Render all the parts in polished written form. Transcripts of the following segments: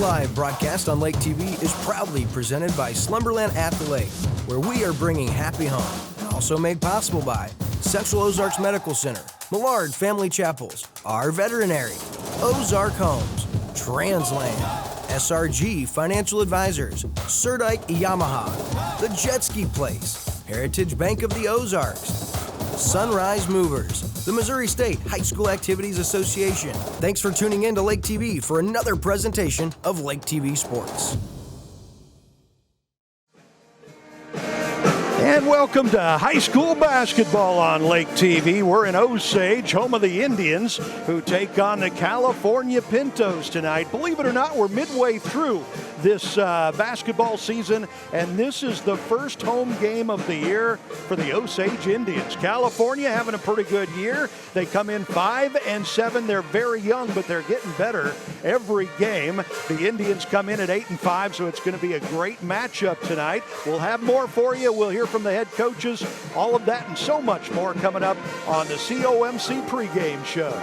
live broadcast on Lake TV is proudly presented by Slumberland at the Lake, where we are bringing happy home, and also made possible by Central Ozarks Medical Center, Millard Family Chapels, Our Veterinary, Ozark Homes, Transland, SRG Financial Advisors, Surdike Yamaha, The Jet Ski Place, Heritage Bank of the Ozarks, Sunrise Movers, the Missouri State High School Activities Association. Thanks for tuning in to Lake TV for another presentation of Lake TV Sports. And welcome to high school basketball on Lake TV. We're in Osage, home of the Indians, who take on the California Pintos tonight. Believe it or not, we're midway through this basketball season, and this is the first home game of the year for the Osage Indians. California having a pretty good year. They come in 5-7. They're very young, but they're getting better every game. The Indians come in at 8-5, so it's going to be a great matchup tonight. We'll have more for you. We'll hear from the head coaches, all of that and so much more coming up on the COMC pregame show.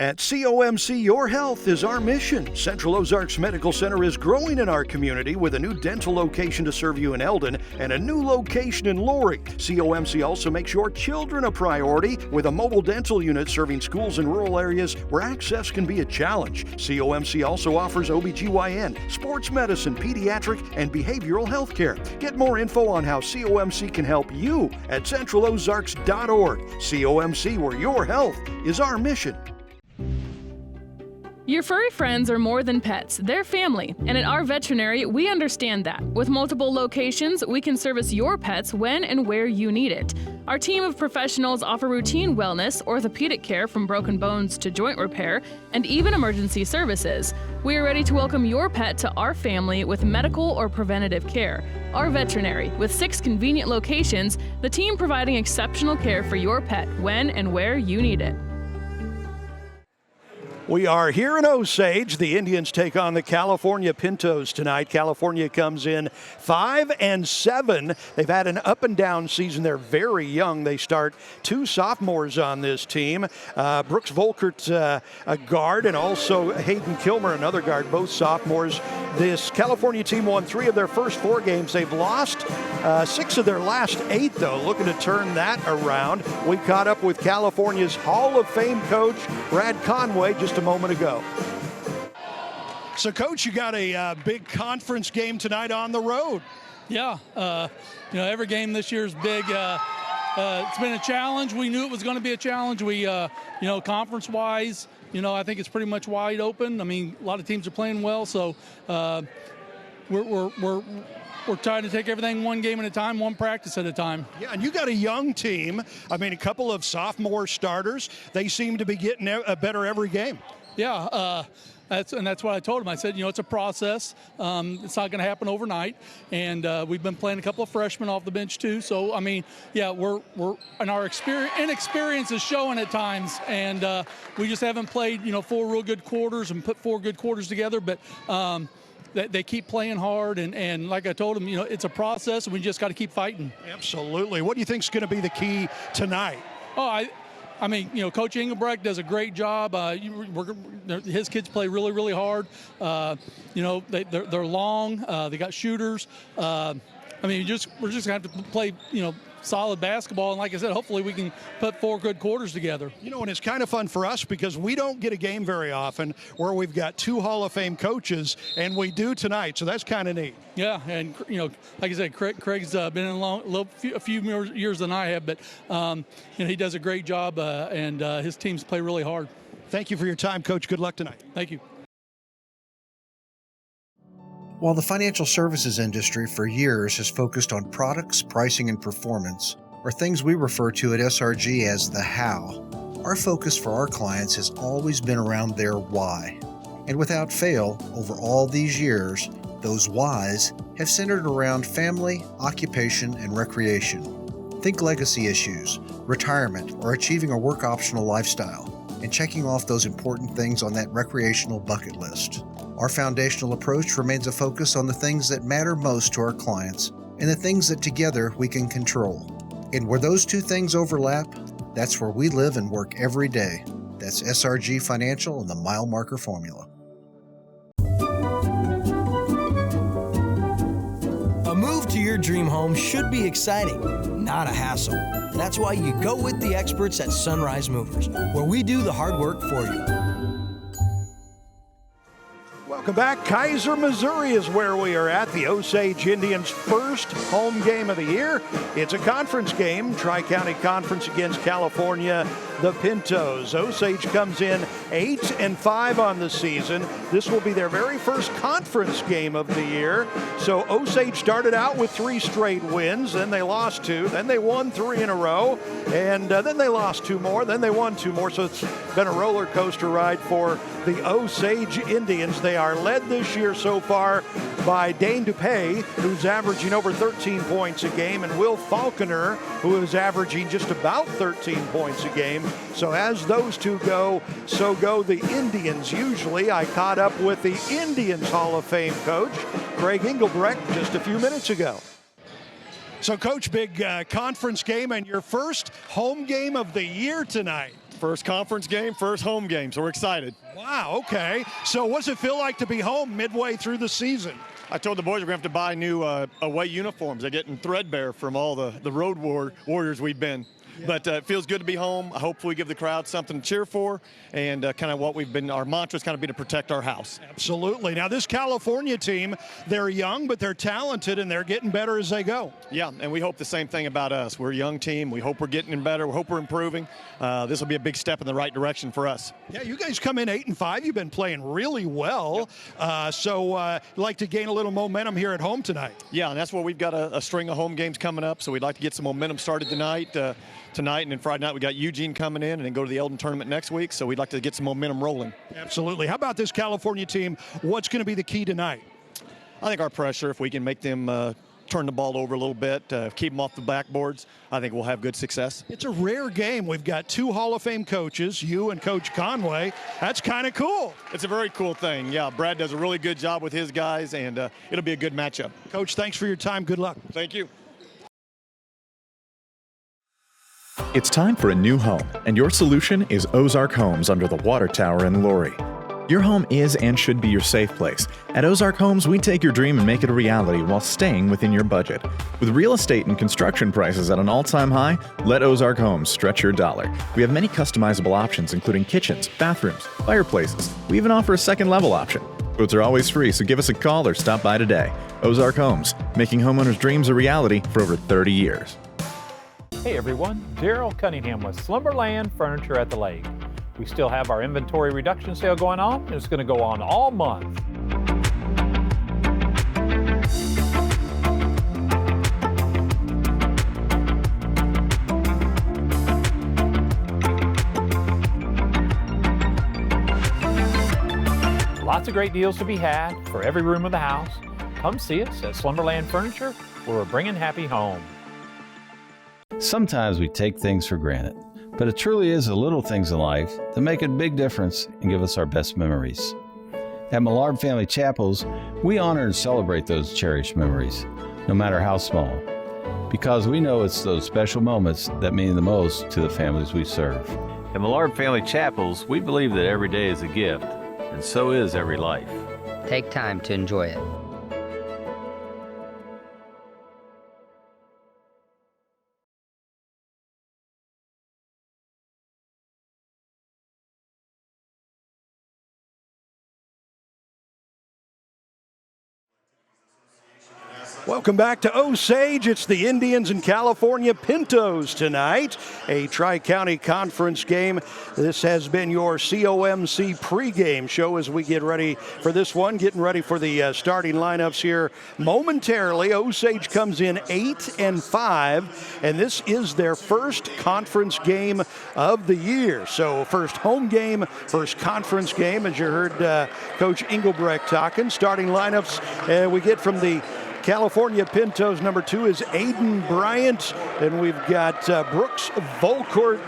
At COMC, your health is our mission. Central Ozarks Medical Center is growing in our community with a new dental location to serve you in Eldon and a new location in Loring. COMC also makes your children a priority with a mobile dental unit serving schools in rural areas where access can be a challenge. COMC also offers OBGYN, sports medicine, pediatric, and behavioral health care. Get more info on how COMC can help you at centralozarks.org. COMC, where your health is our mission. Your furry friends are more than pets, they're family, and at our veterinary, we understand that. With multiple locations, we can service your pets when and where you need it. Our team of professionals offer routine wellness, orthopedic care from broken bones to joint repair, and even emergency services. We are ready to welcome your pet to our family with medical or preventative care. Our veterinary, with 6 convenient locations, the team providing exceptional care for your pet when and where you need it. We are here in Osage. The Indians take on the California Pintos tonight. California comes in 5-7. They've had an up and down season. They're very young. They start 2 sophomores on this team. Brooks Volkert, a guard, and also Hayden Kilmer, another guard, both sophomores. This California team won 3 of their first 4 games. They've lost 6 of their last 8, though, looking to turn that around. We caught up with California's Hall of Fame coach, Brad Conway, just a moment ago. So, Coach, you got a big conference game tonight on the road. Yeah, every game this year is big. It's been a challenge. We knew it was going to be a challenge. We, conference-wise, I think it's pretty much wide open. I mean, a lot of teams are playing well, so we're trying to take everything one game at a time, one practice at a time. Yeah, and you got a young team. I mean, a couple of sophomore starters. They seem to be getting better every game. Yeah, that's what I told him. I said, it's a process. It's not going to happen overnight. And we've been playing a couple of freshmen off the bench too. So I mean, yeah, we're and our inexperience is showing at times. And we just haven't played 4 real good quarters and put 4 good quarters together. But they keep playing hard, and like I told them, it's a process, and we just got to keep fighting. Absolutely. What do you think is going to be the key tonight? I mean, Coach Engelbrecht does a great job. His kids play really, really hard. They're long. They got shooters. We're just going to have to play, solid basketball. And like I said, hopefully we can put 4 good quarters together. And it's kind of fun for us because we don't get a game very often where we've got 2 Hall of Fame coaches, and we do tonight. So that's kind of neat. Yeah, and, like I said, Craig's been in a few more years than I have, but, he does a great job, and his teams play really hard. Thank you for your time, Coach. Good luck tonight. Thank you. While the financial services industry for years has focused on products, pricing, and performance, or things we refer to at SRG as the how, our focus for our clients has always been around their why. And without fail, over all these years, those whys have centered around family, occupation, and recreation. Think legacy issues, retirement, or achieving a work-optional lifestyle, and checking off those important things on that recreational bucket list. Our foundational approach remains a focus on the things that matter most to our clients and the things that together we can control. And where those 2 things overlap, that's where we live and work every day. That's SRG Financial and the Mile Marker Formula. your dream home should be exciting, not a hassle. That's why you go with the experts at Sunrise Movers, where we do the hard work for you. Welcome back. Kaiser, Missouri is where we are at. The Osage Indians' first home game of the year. It's a conference game, Tri-County Conference against California, the Pintos. Osage comes in 8-5 on the season. This will be their very first conference game of the year. So Osage started out with 3 straight wins, then they lost 2, then they won 3 in a row, and then they lost 2 more, then they won 2 more. So it's been a roller coaster ride for the Osage Indians. They are led this year so far by Dane DuPay, who's averaging over 13 points a game, and Will Falconer, who is averaging just about 13 points a game. So as those two go, so go the Indians. Usually I caught up with the Indians Hall of Fame coach, Craig Engelbrecht, just a few minutes ago. So, Coach, big conference game and your first home game of the year tonight. First conference game, first home game, so we're excited. Wow, okay. So what does it feel like to be home midway through the season? I told the boys we're going to have to buy new away uniforms. They're getting threadbare from all the road warriors we've been. Yeah. But it feels good to be home. I hope we give the crowd something to cheer for, and kind of what we've been, our mantra's kind of be to protect our house. Absolutely. Now this California team, they're young, but they're talented, and they're getting better as they go. Yeah, and we hope the same thing about us. We're a young team. We hope we're getting better. We hope we're improving. This will be a big step in the right direction for us. Yeah, you guys come in 8-5. You've been playing really well. Yep. So like to gain a little momentum here at home tonight. Yeah, and that's where we've got a string of home games coming up, so we'd like to get some momentum started tonight. And then Friday night we got Eugene coming in, and then go to the Eldon tournament next week, so we'd like to get some momentum rolling. Absolutely. How about this California team? What's going to be the key tonight? I think our pressure, if we can make them turn the ball over a little bit, keep them off the backboards, I think we'll have good success. It's a rare game. We've got 2 Hall of Fame coaches, you and Coach Conway. That's kind of cool. It's a very cool thing. Yeah, Brad does a really good job with his guys, and it'll be a good matchup. Coach, thanks for your time. Good luck. Thank you. It's time for a new home, and your solution is Ozark Homes under the water tower in Laurie. Your home is and should be your safe place. At Ozark Homes, we take your dream and make it a reality while staying within your budget. With real estate and construction prices at an all-time high, let Ozark Homes stretch your dollar. We have many customizable options, including kitchens, bathrooms, fireplaces. We even offer a second level option. Quotes are always free, so give us a call or stop by today. Ozark Homes, making homeowners' dreams a reality for over 30 years. Hey everyone, Daryl Cunningham with Slumberland Furniture at the Lake. We still have our inventory reduction sale going on, and it's going to go on all month. Lots of great deals to be had for every room of the house. Come see us at Slumberland Furniture, where we're bringing happy home. Sometimes we take things for granted, but it truly is the little things in life that make a big difference and give us our best memories. At Millard Family Chapels, we honor and celebrate those cherished memories, no matter how small, because we know it's those special moments that mean the most to the families we serve. At Millard Family Chapels, we believe that every day is a gift, and so is every life. Take time to enjoy it. Welcome back to Osage. It's the Indians and California Pintos tonight, a Tri-County Conference game. This has been your COMC pregame show as we get ready for this one, getting ready for the starting lineups here momentarily. Osage comes in 8-5, and this is their first conference game of the year. So first home game, first conference game, as you heard Coach Engelbrecht talking. Starting lineups we get from the California Pintos. Number 2 is Aiden Bryant. And we've got Brooks Volcourt.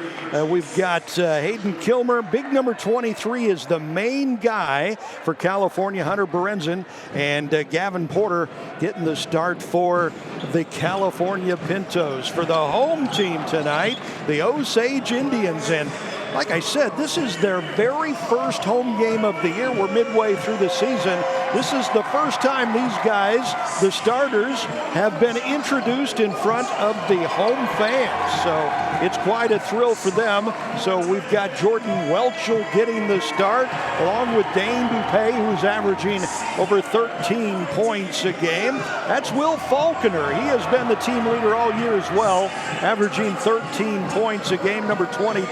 We've got Hayden Kilmer. Big number 23 is the main guy for California, Hunter Berenzin. And Gavin Porter getting the start for the California Pintos. For the home team tonight, the Osage Indians. And like I said, this is their very first home game of the year. We're midway through the season, This is the first time these guys, the starters, have been introduced in front of the home fans. So it's quite a thrill for them. So we've got Jordan Welchel getting the start, along with Dane Dupay, who's averaging over 13 points a game. That's Will Falconer. He has been the team leader all year as well, averaging 13 points a game. Number 22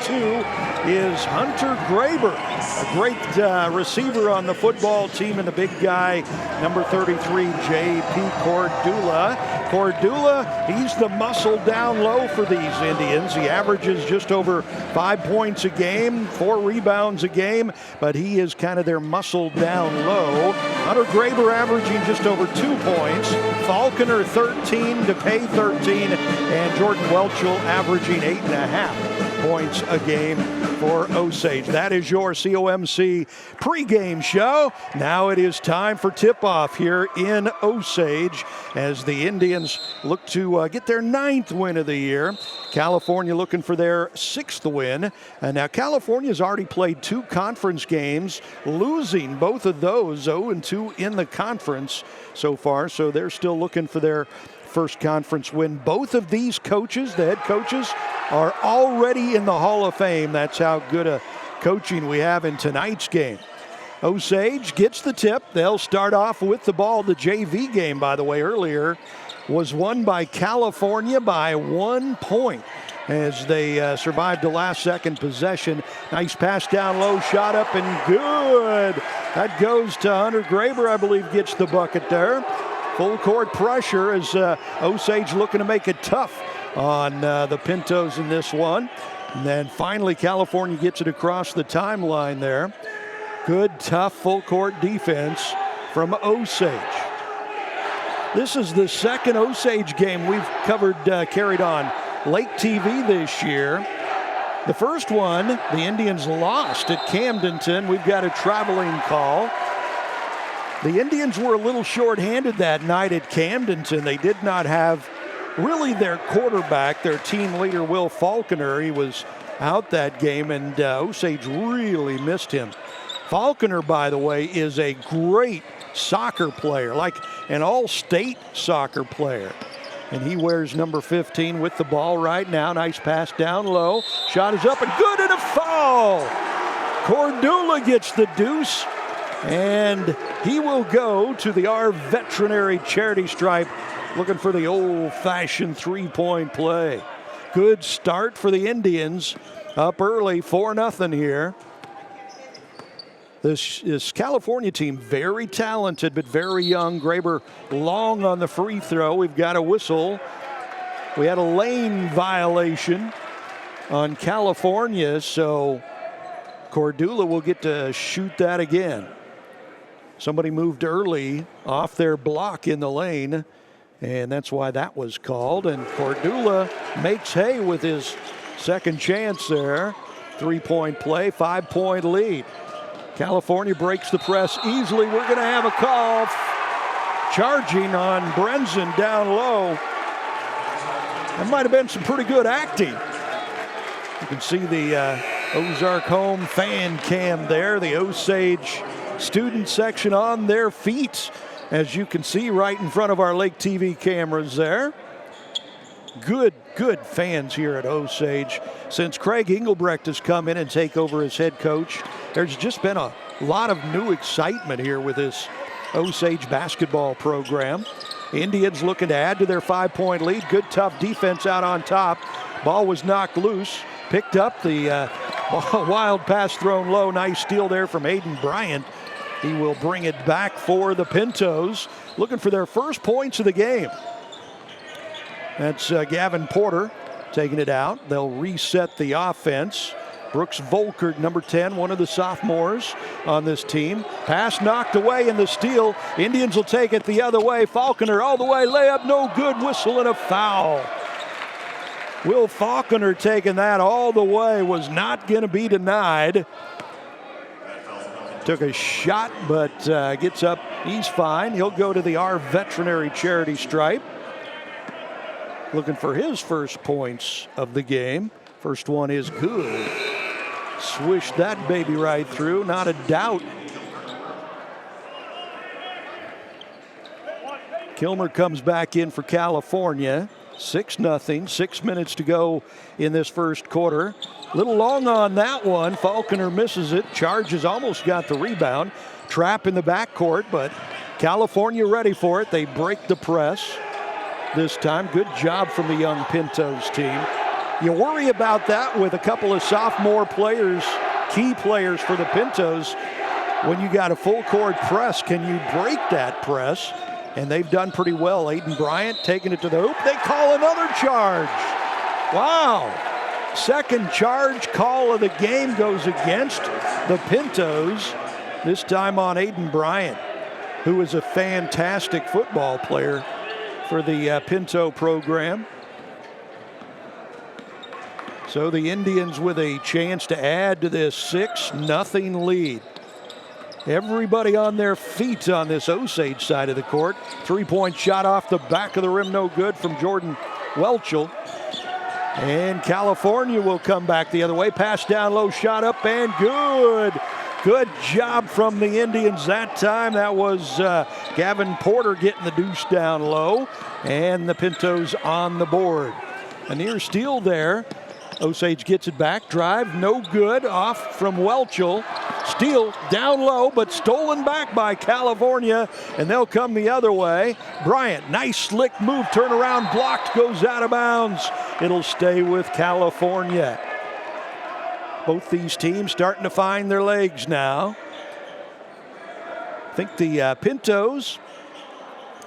is Hunter Graber, a great receiver on the football team, and the big guy, number 33, J.P. Cordula. Cordula, he's the muscle down low for these Indians. He averages just over 5 points a game, 4 rebounds a game, but he is kind of their muscle down low. Hunter Graber averaging just over 2 points. Falconer 13, DePay 13, and Jordan Welchel averaging 8.5 points a game for Osage. That is your COMC pregame show. Now it is time for tip-off here in Osage as the Indians look to get their 9th win of the year. California looking for their 6th win. And now California's already played 2 conference games, losing both of those, 0-2 in the conference so far. So they're still looking for their first conference win. Both of these coaches, the head coaches, are already in the Hall of Fame. That's how good a coaching we have in tonight's game. Osage gets the tip. They'll start off with the ball. The JV game, by the way, earlier was won by California by 1 point as they survived the last second possession. Nice pass down low, shot up and good. That goes to Hunter Graber, I believe, gets the bucket there. Full court pressure as Osage looking to make it tough on the Pintos in this one. And then finally California gets it across the timeline there. Good, tough full court defense from Osage. This is the second Osage game we've covered, carried on Lake TV this year. The first one, the Indians lost at Camdenton. We've got a traveling call. The Indians were a little short-handed that night at Camdenton. They did not have really their quarterback, their team leader, Will Falconer. He was out that game, and Osage really missed him. Falconer, by the way, is a great soccer player, like an all-state soccer player. And he wears number 15 with the ball right now. Nice pass down low. Shot is up and good, and a foul. Cordula gets the deuce, and he will go to the Our Veterinary charity stripe, looking for the old-fashioned three-point play. Good start for the Indians. Up early, 4-0 here. This California team, very talented but very young. Graber long on the free throw. We've got a whistle. We had a lane violation on California, so Cordula will get to shoot that again. Somebody moved early off their block in the lane, and that's why that was called. And Cordula makes hay with his second chance there. 3-point play, 5-point lead. California breaks the press easily. We're going to have a call charging on Brenzen down low. That might have been some pretty good acting. You can see the Ozark home fan cam there, the Osage student section on their feet, as you can see right in front of our Lake TV cameras there. Good fans here at Osage. Since Craig Engelbrecht has come in and take over as head coach, there's just been a lot of new excitement here with this Osage basketball program. Indians looking to add to their 5-point lead. Good, tough defense out on top. Ball was knocked loose. Picked up the wild pass thrown low. Nice steal there from Aiden Bryant. He will bring it back for the Pintos, looking for their first points of the game. That's Gavin Porter taking it out. They'll reset the offense. Brooks Volkert, number 10, one of the sophomores on this team. Pass knocked away in the steal. Indians will take it the other way. Falconer all the way, layup, no good, whistle and a foul. Will Falconer taking that all the way, was not going to be denied. Took a shot, but gets up. He's fine. He'll go to the Our Veterinary charity stripe. Looking for his first points of the game. First one is good. Swish that baby right through, not a doubt. Kilmer comes back in for California. 6-0, 6 minutes to go in this first quarter. Little long on that one. Falconer misses it. Charges almost got the rebound. Trap in the backcourt, but California ready for it. They break the press this time. Good job from the young Pintos team. You worry about that with a couple of sophomore players, key players for the Pintos. When you got a full court press, can you break that press? And they've done pretty well. Aiden Bryant taking it to the hoop. They call another charge. Wow. Second charge call of the game goes against the Pintos. This time on Aiden Bryant, who is a fantastic football player for the Pinto program. So the Indians with a chance to add to this 6-0 lead. Everybody on their feet on this Osage side of the court. 3-point shot off the back of the rim, no good from Jordan Welchel. And California will come back the other way. Pass down low, shot up, and good. Good job from the Indians that time. That was Gavin Porter getting the deuce down low. And the Pintos on the board. A near steal there. Osage gets it back. Drive, no good. Off from Welchel. Steal down low, but stolen back by California, and they'll come the other way. Bryant, nice slick move, turnaround, blocked, goes out of bounds. It'll stay with California. Both these teams starting to find their legs now. I think the Pintos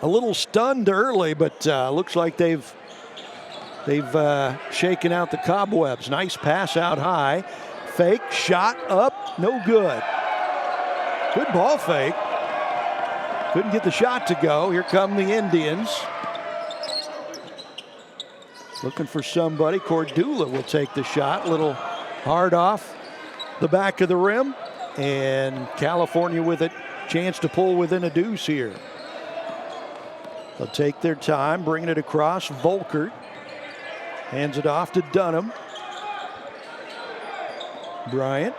a little stunned early, but looks like they've shaken out the cobwebs. Nice pass out high. Fake, shot up, no good. Good ball fake. Couldn't get the shot to go. Here come the Indians. Looking for somebody. Cordula will take the shot. Little hard off the back of the rim. And California with a chance to pull within a deuce here. They'll take their time, bringing it across. Volkert hands it off to Dunham. Bryant.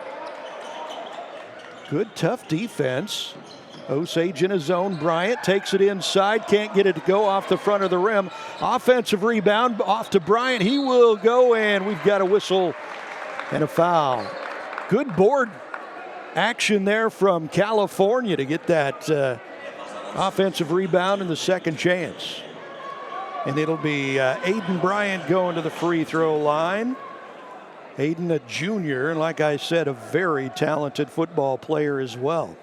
Good, tough defense. Osage in his zone. Bryant takes it inside. Can't get it to go off the front of the rim. Offensive rebound off to Bryant. He will go, and we've got a whistle and a foul. Good board action there from California to get that offensive rebound and the second chance. And it'll be Aiden Bryant going to the free throw line. Aiden, a junior, and like I said, a very talented football player as well.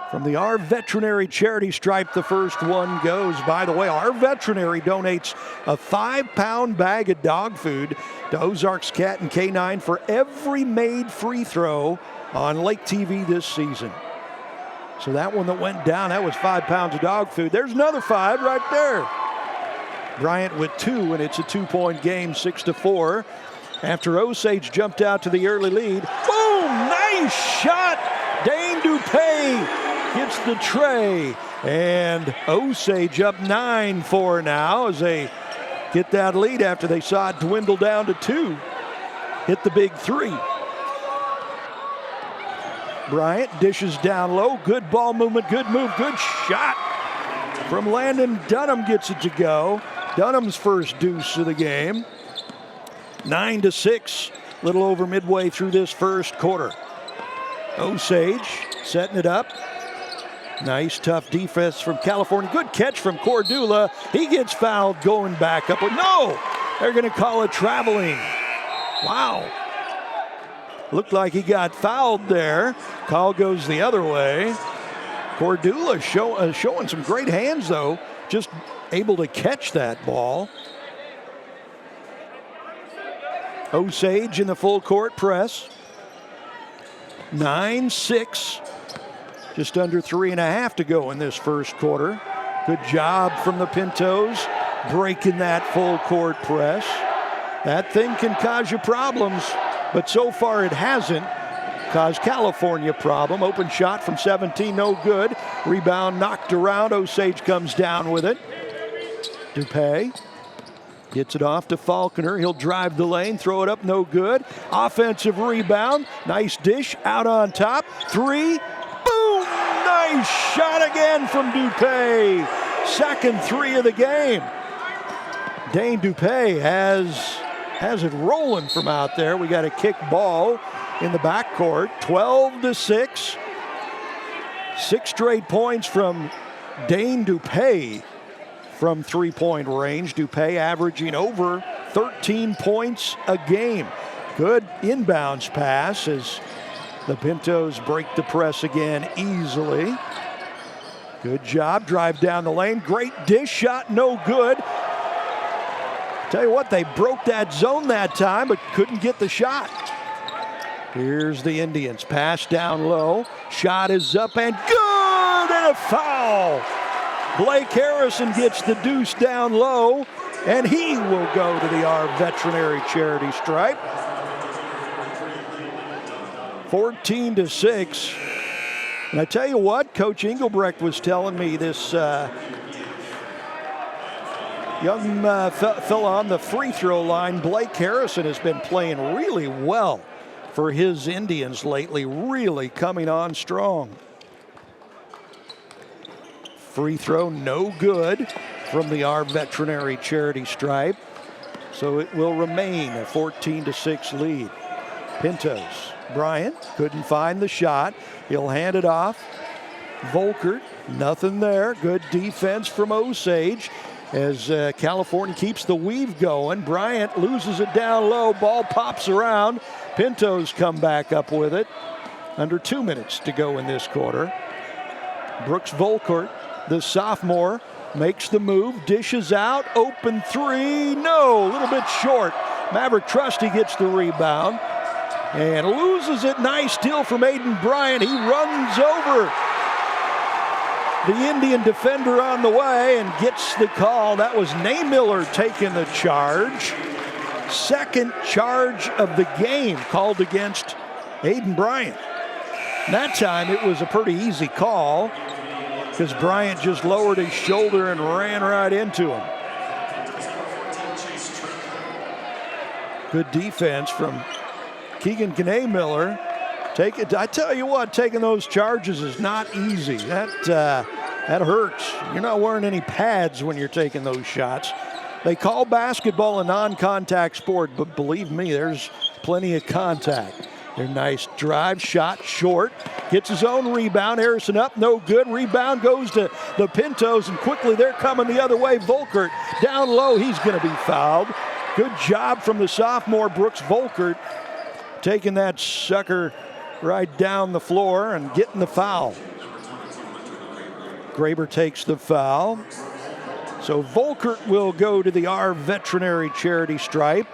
From the Our Veterinary charity stripe, the first one goes. By the way, Our Veterinary donates a 5-pound bag of dog food to Ozarks Cat and K9 for every made free throw on Lake TV this season. So that one that went down, that was 5 pounds of dog food. There's another 5 right there. Bryant with 2, and it's a 2-point game, 6-4. After Osage jumped out to the early lead. Boom! Nice shot! Dane Dupay gets the tray. And Osage up 9-4 now as they get that lead after they saw it dwindle down to 2. Hit the big 3. Bryant dishes down low. Good ball movement, good move, good shot from Landon Dunham, gets it to go. Dunham's first deuce of the game. 9-6, little over midway through this first quarter. Osage setting it up. Nice, tough defense from California. Good catch from Cordula. He gets fouled going back up. No, they're going to call it traveling. Wow. Looked like he got fouled there. Call goes the other way. Cordula showing some great hands, though. Just able to catch that ball. Osage in the full court press. 9-6. Just under 3.5 to go in this first quarter. Good job from the Pintos breaking that full court press. That thing can cause you problems, but so far it hasn't caused California a problem. Open shot from 17, no good. Rebound knocked around. Osage comes down with it. Dupay gets it off to Falconer. He'll drive the lane, throw it up, no good. Offensive rebound. Nice dish out on top. 3. Boom! nice shot again from Dupay. Second three of the game. Dane Dupay has it rolling from out there. We got a kick ball in the backcourt. 12-6. 6 straight points from Dane Dupay from three-point range. Dupay averaging over 13 points a game. Good inbounds pass as the Pintos break the press again easily. Good job, drive down the lane. Great dish shot, no good. Tell you what, they broke that zone that time, but couldn't get the shot. Here's the Indians, pass down low. Shot is up and good, and a foul. Blake Harrison gets the deuce down low, and he will go to the Our Veterinary charity stripe. 14-6. And I tell you what, Coach Engelbrecht was telling me this young fella on the free throw line, Blake Harrison, has been playing really well for his Indians lately, really coming on strong. Free throw no good from the Our Veterinary charity stripe. So it will remain a 14-6 lead. Pintos, Bryant couldn't find the shot. He'll hand it off. Volkert, nothing there. Good defense from Osage as California keeps the weave going. Bryant loses it down low. Ball pops around. Pintos come back up with it. Under 2 minutes to go in this quarter. Brooks Volkert, the sophomore, makes the move, dishes out, open three, no, a little bit short. Maverick Trusty gets the rebound and loses it. Nice steal from Aiden Bryant. He runs over the Indian defender on the way and gets the call. That was Naymiller taking the charge. Second charge of the game called against Aiden Bryant. And that time it was a pretty easy call because Bryant just lowered his shoulder and ran right into him. Good defense from Keegan Kane-Miller. I tell you what, taking those charges is not easy. That hurts. You're not wearing any pads when you're taking those shots. They call basketball a non-contact sport, but believe me, there's plenty of contact. Their nice drive, shot short, gets his own rebound. Harrison up, no good. Rebound goes to the Pintos, and quickly they're coming the other way. Volkert down low, he's going to be fouled. Good job from the sophomore Brooks Volkert, taking that sucker right down the floor and getting the foul. Graber takes the foul. So Volkert will go to the Our Veterinary charity stripe,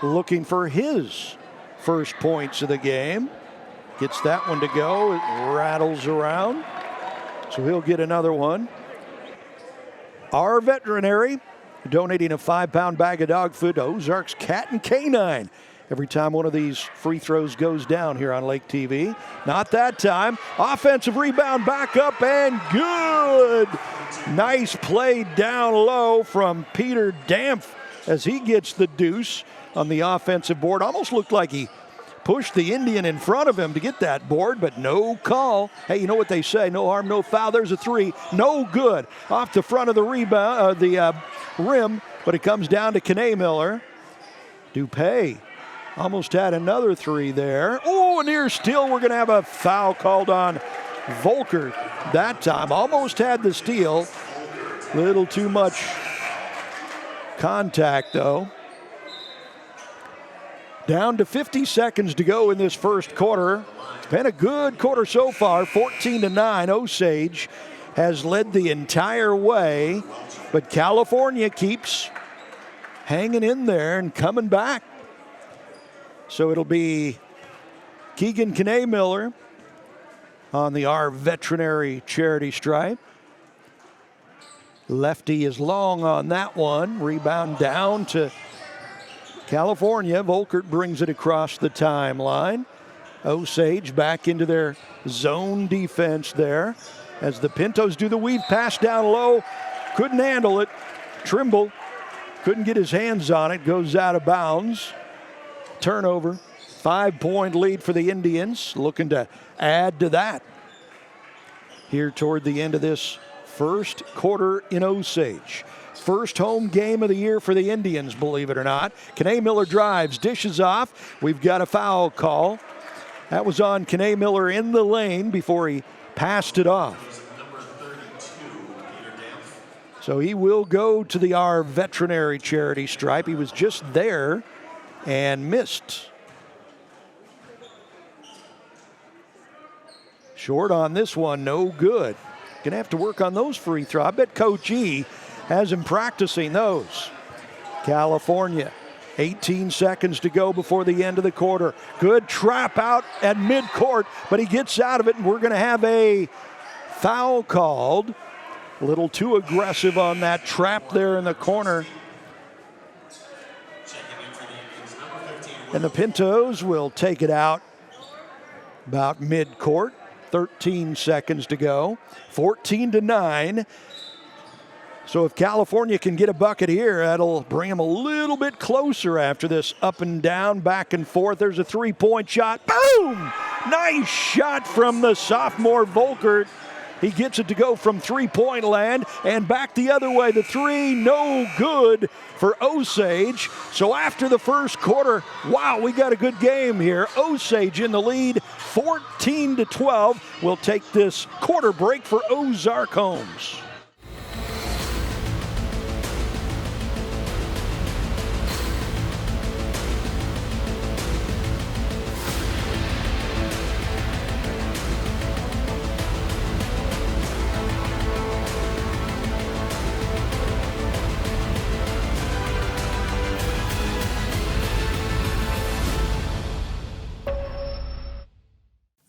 looking for his first points of the game. Gets that one to go. It rattles around. So he'll get another one. Our Veterinary donating a 5-pound bag of dog food to Ozarks Cat and Canine every time one of these free throws goes down here on Lake TV. Not that time. Offensive rebound back up and good. Nice play down low from Peter Dampf as he gets the deuce on the offensive board. Almost looked like he pushed the Indian in front of him to get that board, but no call. Hey, you know what they say, no harm, no foul. There's a three, no good. Off the front of the rebound, the rim, but it comes down to Kane-Miller. Dupay almost had another three there. Oh, a near steal. We're going to have a foul called on Volkert that time. Almost had the steal. Little too much contact, though. Down to 50 seconds to go in this first quarter. It's been a good quarter so far, 14-9. Osage has led the entire way, but California keeps hanging in there and coming back. So it'll be Keegan Kane-Miller on the Our Veterinary charity stripe. Lefty is long on that one. Rebound down to California. Volkert brings it across the timeline. Osage back into their zone defense there as the Pintos do the weave pass down low. Couldn't handle it. Trimble couldn't get his hands on it. Goes out of bounds. Turnover. 5-point lead for the Indians. Looking to add to that. here toward the end of this first quarter in Osage. First home game of the year for the Indians, believe it or not. Kane Miller drives, dishes off. We've got a foul call. That was on Kane Miller in the lane before he passed it off. So he will go to the Our Veterinary Charity stripe. He was just there and missed. Short on this one, no good. Gonna have to work on those free throws. I bet Coach E has him practicing those. California, 18 seconds to go before the end of the quarter. Good trap out at midcourt, but he gets out of it, and we're gonna have a foul called. A little too aggressive on that trap there in the corner. And the Pintos will take it out about midcourt. 13 seconds to go. 14-9. So if California can get a bucket here, that'll bring them a little bit closer after this up and down, back and forth. There's a three-point shot. Boom! Nice shot from the sophomore Volkert. He gets it to go from three-point land and back the other way. The three, no good for Osage. So after the first quarter, wow, we got a good game here. Osage in the lead, 14-12. We'll take this quarter break for Ozark Homes.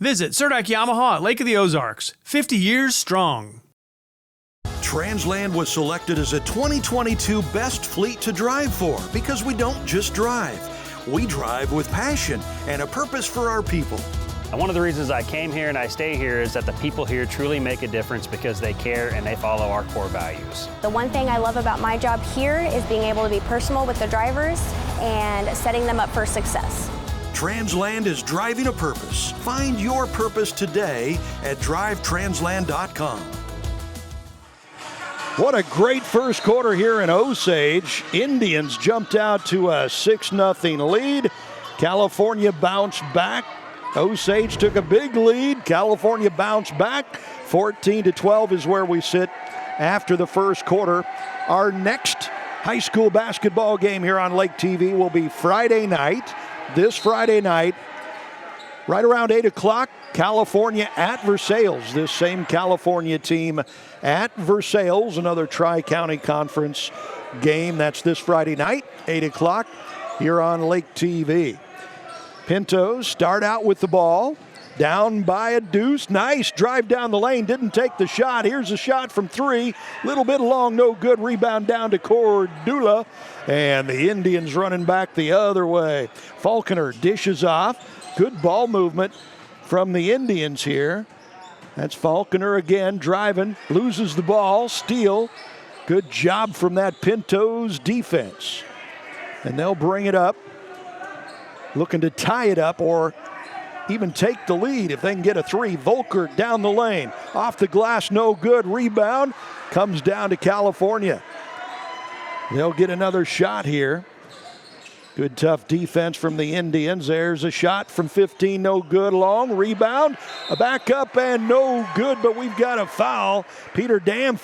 Visit Surdak Yamaha at Lake of the Ozarks, 50 years strong. Transland was selected as a 2022 best fleet to drive for because we don't just drive. We drive with passion and a purpose for our people. And one of the reasons I came here and I stay here is that the people here truly make a difference because they care and they follow our core values. The one thing I love about my job here is being able to be personal with the drivers and setting them up for success. Transland is driving a purpose. Find your purpose today at drivetransland.com. What a great first quarter here in Osage. Indians jumped out to a 6-0 lead. California bounced back. Osage took a big lead. California bounced back. 14-12 is where we sit after the first quarter. Our next high school basketball game here on Lake TV will be Friday night. This Friday night, right around 8 o'clock, California at Versailles. This same California team at Versailles, another Tri-County Conference game. That's this Friday night, 8 o'clock, here on Lake TV. Pintos start out with the ball, down by a deuce. Nice drive down the lane, didn't take the shot. Here's a shot from three, little bit long, no good. Rebound down to Cordula, and the Indians running back the other way. Falconer dishes off. Good ball movement from the Indians here. That's Falconer again driving, loses the ball, steal. Good job from that Pintos defense. And they'll bring it up, looking to tie it up or even take the lead if they can get a three. Volkert down the lane, off the glass, no good. Rebound comes down to California. They'll get another shot here. Good tough defense from the Indians. There's a shot from 15, no good. Long rebound, a back up and no good, but we've got a foul. Peter Dampf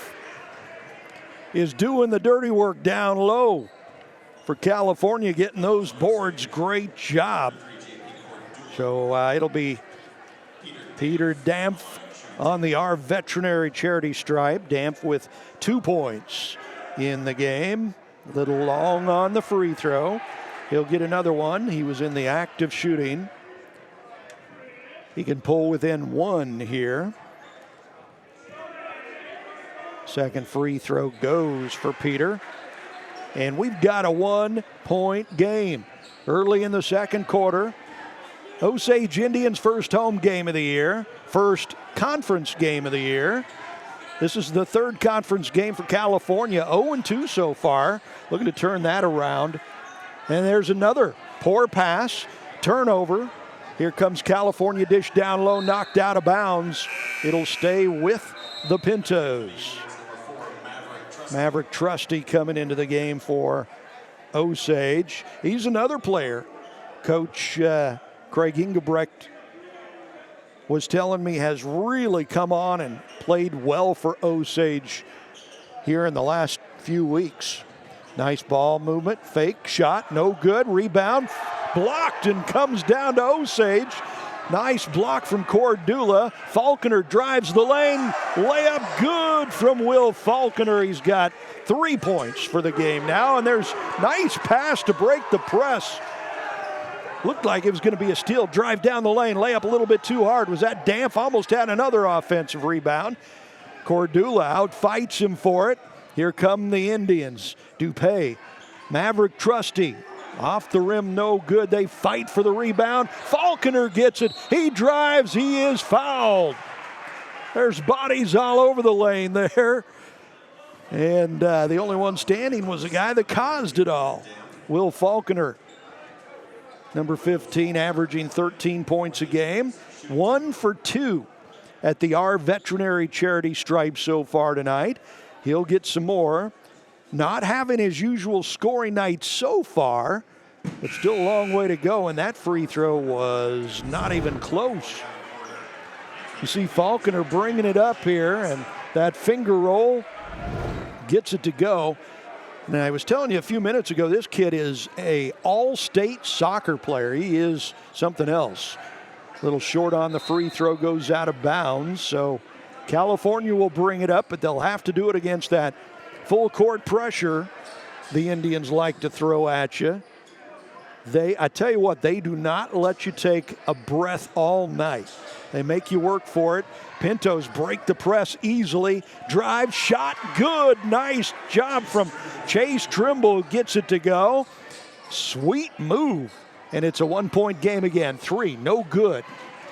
is doing the dirty work down low for California, getting those boards. Great job. So it'll be Peter Dampf on the Our Veterinary Charity stripe. Dampf with 2 points in the game. A little long on the free throw. He'll get another one. He was in the act of shooting. He can pull within one here. Second free throw goes for Peter. And we've got a 1-point game early in the second quarter. Osage Indians' first home game of the year, first conference game of the year. This is the third conference game for California, 0-2 so far, looking to turn that around. And there's another poor pass, turnover, Here comes California, dish down low, knocked out of bounds. It'll stay with the Pintos. Maverick Trusty coming into the game for Osage. He's another player. Coach Craig Ingebrecht was telling me has really come on and played well for Osage here in the last few weeks. Nice ball movement, fake shot, no good, rebound, blocked and comes down to Osage. Nice block from Cordula. Falconer drives the lane, layup good from Will Falconer. He's got 3 points for the game now, and there's nice pass to break the press. Looked like it was going to be a steal. Drive down the lane, layup a little bit too hard. Was that Dampf? Almost had another offensive rebound. Cordula outfights him for it. Here come the Indians. Dupay, Maverick Trusty, off the rim, no good. They fight for the rebound. Falconer gets it. He drives. He is fouled. There's bodies all over the lane there. And the only one standing was the guy that caused it all. Will Falconer, number 15, averaging 13 points a game. 1 for 2 at the Our Veterinary Charity Stripe so far tonight. He'll get some more. Not having his usual scoring night so far, but still a long way to go, and that free throw was not even close. You see Falconer bringing it up here, and that finger roll gets it to go. And I was telling you a few minutes ago, this kid is a all-state soccer player. He is something else. A little short on the free throw, goes out of bounds, so California will bring it up, but they'll have to do it against that full court pressure the Indians like to throw at you. I tell you what, they do not let you take a breath all night. They make you work for it. Pintos break the press easily. Drive, shot, good. Nice job from Chase Trimble, who gets it to go. Sweet move. And it's a 1-point game again. 3, no good.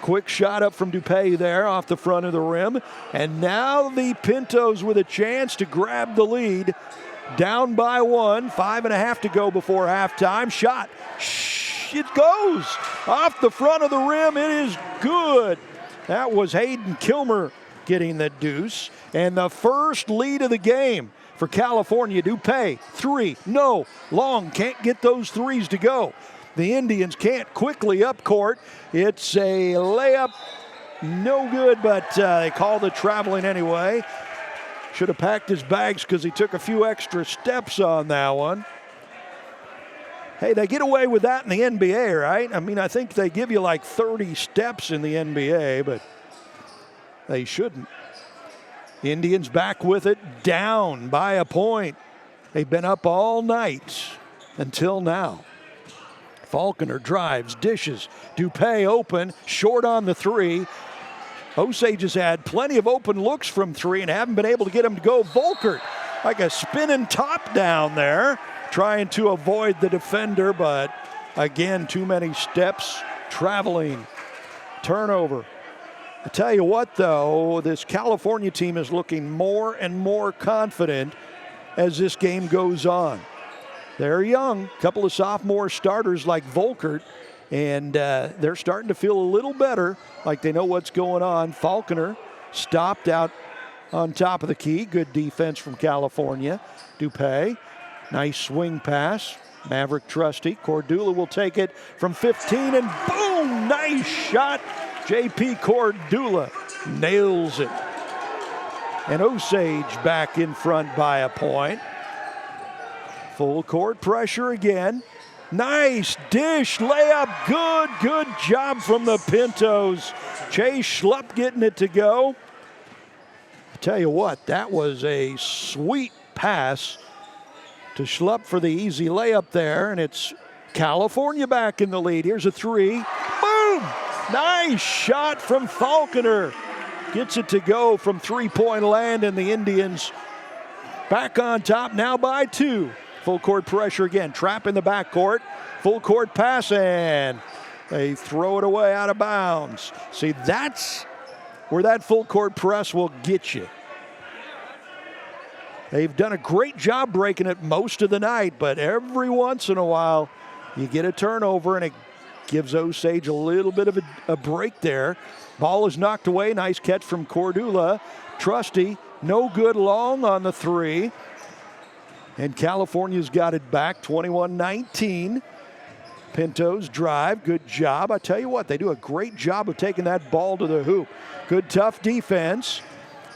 Quick shot up from Dupay there off the front of the rim. And now the Pintos with a chance to grab the lead. Down by 1, 5.5 to go before halftime. Shot, it goes off the front of the rim. It is good. That was Hayden Kilmer getting the deuce. And the first lead of the game for California. Dupay, 3, no, long, can't get those threes to go. The Indians can't quickly up court. It's a layup, no good, but they call the traveling anyway. Should have packed his bags because he took a few extra steps on that one. Hey, they get away with that in the NBA, right? I mean, I think they give you like 30 steps in the NBA, but they shouldn't. Indians back with it, down by a point. They've been up all night until now. Falconer drives, dishes. Dupay open, short on the 3. Osage has had plenty of open looks from 3 and haven't been able to get him to go. Volkert, like a spinning top down there, trying to avoid the defender, but again, too many steps, traveling, turnover. I tell you what, though, this California team is looking more and more confident as this game goes on. They're young, a couple of sophomore starters like Volkert, and they're starting to feel a little better, like they know what's going on. Falconer stopped out on top of the key. Good defense from California. Dupay, nice swing pass. Maverick Trusty. Cordula will take it from 15, and boom, nice shot. JP Cordula nails it. And Osage back in front by a point. Full court pressure again. Nice dish, layup, good job from the Pintos. Chase Schlupp getting it to go. I tell you what, that was a sweet pass to Schlupp for the easy layup there, and it's California back in the lead. Here's a 3. Boom! Nice shot from Falconer. Gets it to go from three-point land, and the Indians back on top now by 2. Full court pressure again. Trap in the backcourt. Full court pass, and they throw it away out of bounds. See, that's where that full court press will get you. They've done a great job breaking it most of the night, but every once in a while you get a turnover and it gives Osage a little bit of a break there. Ball is knocked away. Nice catch from Cordula. Trusty, no good long on the three. And California's got it back, 21-19. Pintos drive, good job. I tell you what, they do a great job of taking that ball to the hoop. Good tough defense.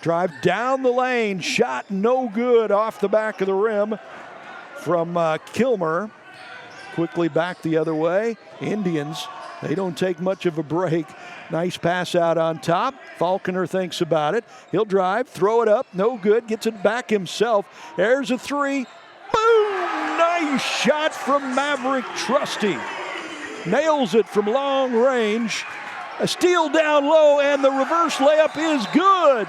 Drive down the lane, shot no good off the back of the rim from Kilmer. Quickly back the other way. Indians, they don't take much of a break. Nice pass out on top. Falconer thinks about it. He'll drive, throw it up, no good, gets it back himself. There's a three. Boom! Nice shot from Maverick Trusty. Nails it from long range. A steal down low, and the reverse layup is good.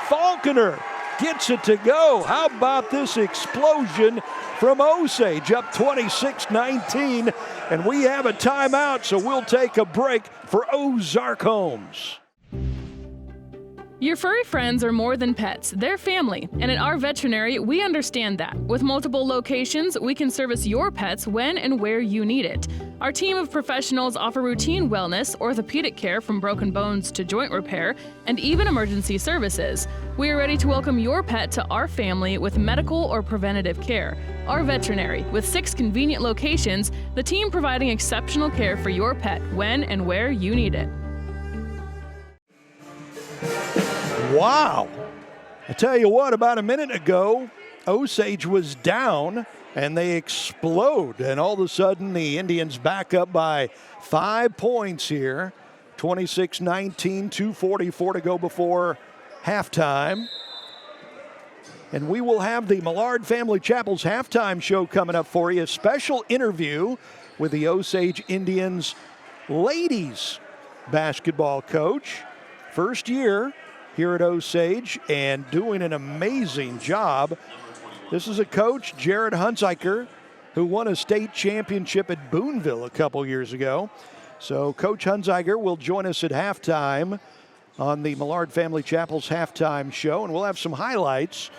Falconer gets it to go. How about this explosion from Osage, up 26-19, and we have a timeout, so we'll take a break for Ozark Homes. Your furry friends are more than pets, they're family, and at our veterinary, we understand that. With multiple locations, we can service your pets when and where you need it. Our team of professionals offer routine wellness, orthopedic care from broken bones to joint repair, and even emergency services. We are ready to welcome your pet to our family with medical or preventative care. Our veterinary, with 6 convenient locations, the team providing exceptional care for your pet when and where you need it. Wow. I tell you what, about a minute ago, Osage was down and they explode. And all of a sudden, the Indians back up by 5 points here. 26-19, 2:44 to go before halftime. And we will have the Millard Family Chapel's halftime show coming up for you. A special interview with the Osage Indians ladies basketball coach. First year here at Osage and doing an amazing job. This is a coach, Jared Hunziker, who won a state championship at Boonville a couple years ago. So Coach Hunziker will join us at halftime on the Millard Family Chapel's halftime show, and we'll have some highlights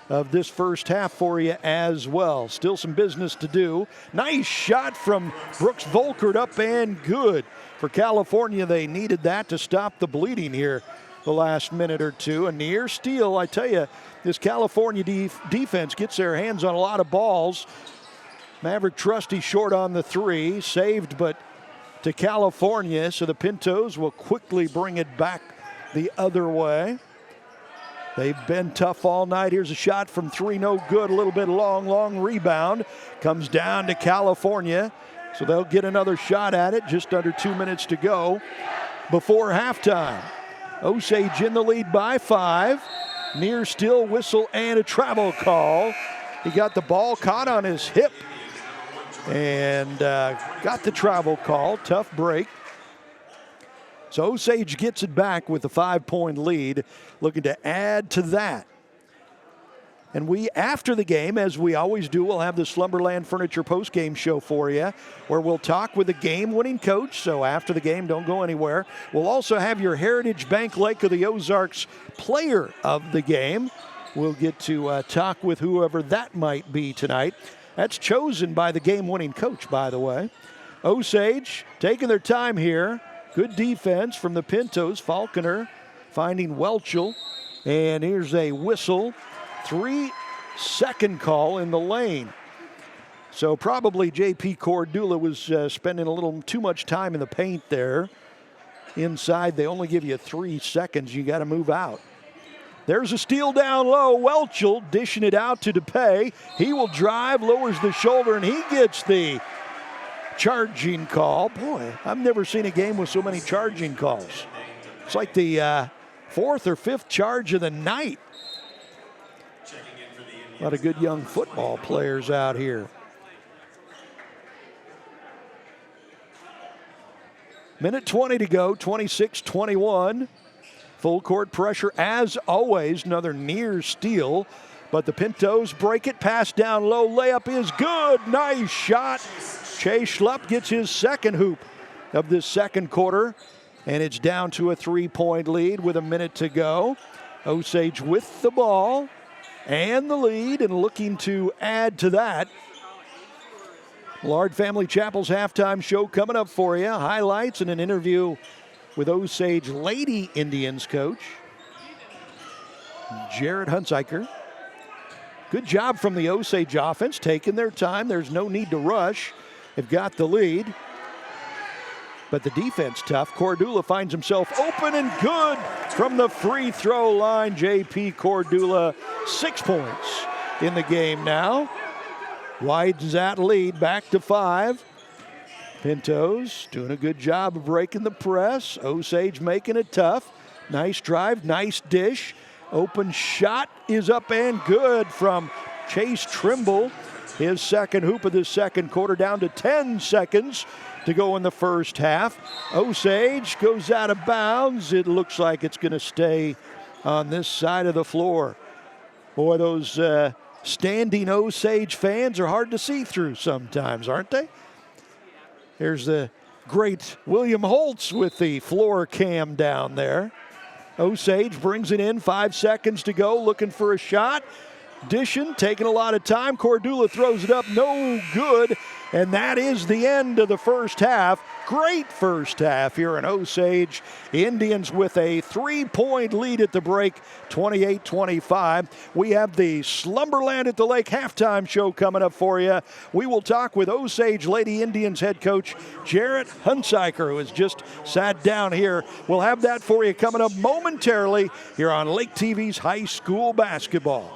of this first half for you as well. Still some business to do. Nice shot from Brooks Volkert, up and good. For California, they needed that to stop the bleeding here the last minute or two. A near steal. I tell you, this California defense gets their hands on a lot of balls. Maverick Trusty short on the three. Saved, but to California, so the Pintos will quickly bring it back the other way. They've been tough all night. Here's a shot from three, no good. A little bit long rebound. Comes down to California, so they'll get another shot at it. Just under 2 minutes to go before halftime. Osage in the lead by 5. Near still whistle and a travel call. He got the ball caught on his hip and got the travel call. Tough break. So Osage gets it back with a 5-point lead, looking to add to that. And we, after the game, as we always do, we'll have the Slumberland Furniture post-game show for you, where we'll talk with the game-winning coach. So after the game, don't go anywhere. We'll also have your Heritage Bank Lake of the Ozarks player of the game. We'll get to talk with whoever that might be tonight. That's chosen by the game-winning coach, by the way. Osage taking their time here. Good defense from the Pintos. Falconer finding Welchel. And here's a whistle. 3-second call in the lane. So probably J.P. Cordula was spending a little too much time in the paint there. Inside, they only give you 3 seconds. You got to move out. There's a steal down low. Welchel dishing it out to DePay. He will drive, lowers the shoulder, and he gets the charging call. Boy, I've never seen a game with so many charging calls. It's like the 4th or 5th charge of the night. A lot of good young football players out here. Minute 20 to go, 26-21. Full court pressure as always. Another near steal, but the Pintos break it. Pass down low, layup is good. Nice shot. Chase Schlupp gets his second hoop of this second quarter, and it's down to a 3-point lead with a minute to go. Osage with the ball and the lead, and looking to add to that. Millard Family Chapel's halftime show coming up for you. Highlights and an interview with Osage Lady Indians coach Jared Hunziker. Good job from the Osage offense, taking their time. There's no need to rush. They've got the lead. But the defense tough. Cordula finds himself open and good from the free throw line. J.P. Cordula, 6 points in the game now. Widens that lead back to 5. Pintos doing a good job of breaking the press. Osage making it tough. Nice drive, nice dish. Open shot is up and good from Chase Trimble. His second hoop of the second quarter, down to 10 seconds to go in the first half. Osage goes out of bounds. It looks like it's going to stay on this side of the floor. Boy, those standing Osage fans are hard to see through sometimes, aren't they? Here's the great William Holtz with the floor cam down there. Osage brings it in, 5 seconds to go, looking for a shot. Dishing, taking a lot of time. Cordula throws it up, no good. And that is the end of the first half. Great first half here in Osage. Indians with a 3-point lead at the break, 28-25. We have the Slumberland at the Lake halftime show coming up for you. We will talk with Osage Lady Indians head coach Jarrett Hunziker, who has just sat down here. We'll have that for you coming up momentarily here on Lake TV's High School Basketball.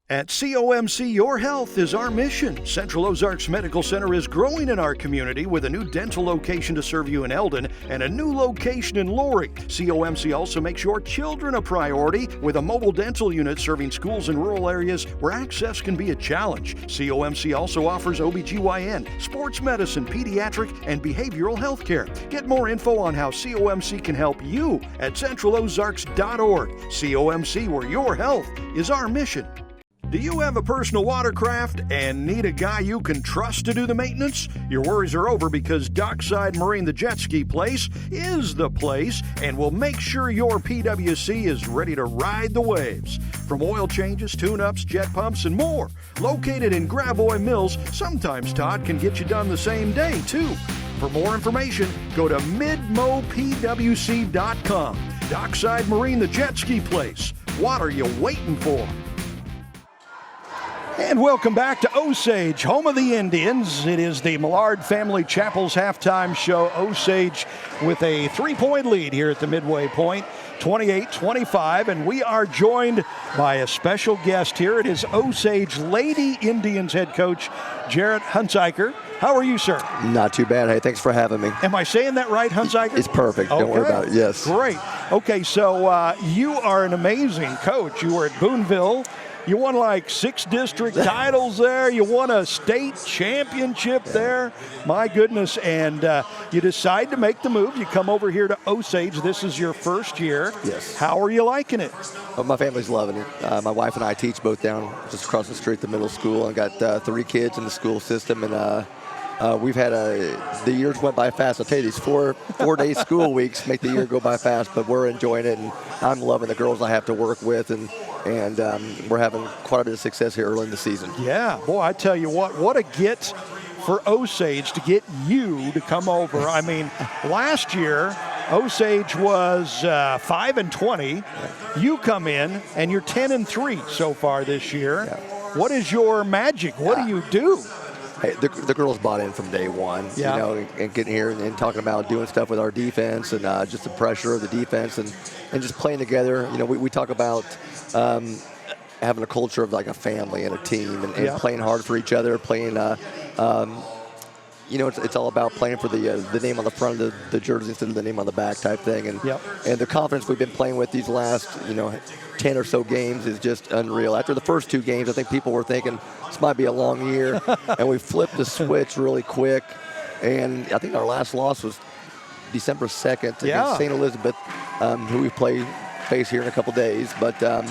At COMC, your health is our mission. Central Ozarks Medical Center is growing in our community with a new dental location to serve you in Eldon and a new location in Laurie. COMC also makes your children a priority with a mobile dental unit serving schools in rural areas where access can be a challenge. COMC also offers OBGYN, sports medicine, pediatric, and behavioral health care. Get more info on how COMC can help you at centralozarks.org. COMC, where your health is our mission. Do you have a personal watercraft and need a guy you can trust to do the maintenance? Your worries are over because Dockside Marine, the jet ski place, is the place and will make sure your PWC is ready to ride the waves. From oil changes, tune-ups, jet pumps, and more. Located in Gravois Mills, sometimes Todd can get you done the same day, too. For more information, go to midmopwc.com. Dockside Marine, the jet ski place. What are you waiting for? And welcome back to Osage, home of the Indians. It is the Millard Family Chapel's halftime show. Osage with a 3-point lead here at the midway point, 28-25. And we are joined by a special guest here. It is Osage Lady Indians head coach Jarrett Hunziker. How are you, sir? Not too bad. Hey, thanks for having me. Am I saying that right, Hunziker? It's perfect. Don't worry about it. Yes. Great. Okay, so you are an amazing coach. You were at Boonville. You won like 6 district titles there. You won a state championship there. My goodness. And you decide to make the move. You come over here to Osage. This is your first year. Yes. How are you liking it? Well, my family's loving it. My wife and I teach both down just across the street at the middle school. I got 3 kids in the school system. And we've had the years went by fast. I'll tell you, these 4-day school weeks make the year go by fast, but we're enjoying it. And I'm loving the girls I have to work with. And we're having quite a bit of success here early in the season. Yeah, boy, I tell you what a get for Osage to get you to come over. I mean, last year, Osage was 5-20. You come in, and you're 10-3 so far this year. Yeah. What is your magic? What do you do? Hey, the girls bought in from day one, yeah. You know, and getting here and talking about doing stuff with our defense and just the pressure of the defense and just playing together. You know, we talk about having a culture of like a family and a team and yeah. playing hard for each other, playing, you know, it's all about playing for the name on the front of the jersey instead of the name on the back type thing. And yep. and the confidence we've been playing with these last, 10 or so games is just unreal. After the first 2 games, I think people were thinking this might be a long year, and we flipped the switch really quick. And I think our last loss was December 2nd against St. Elizabeth, who we face here in a couple days. But and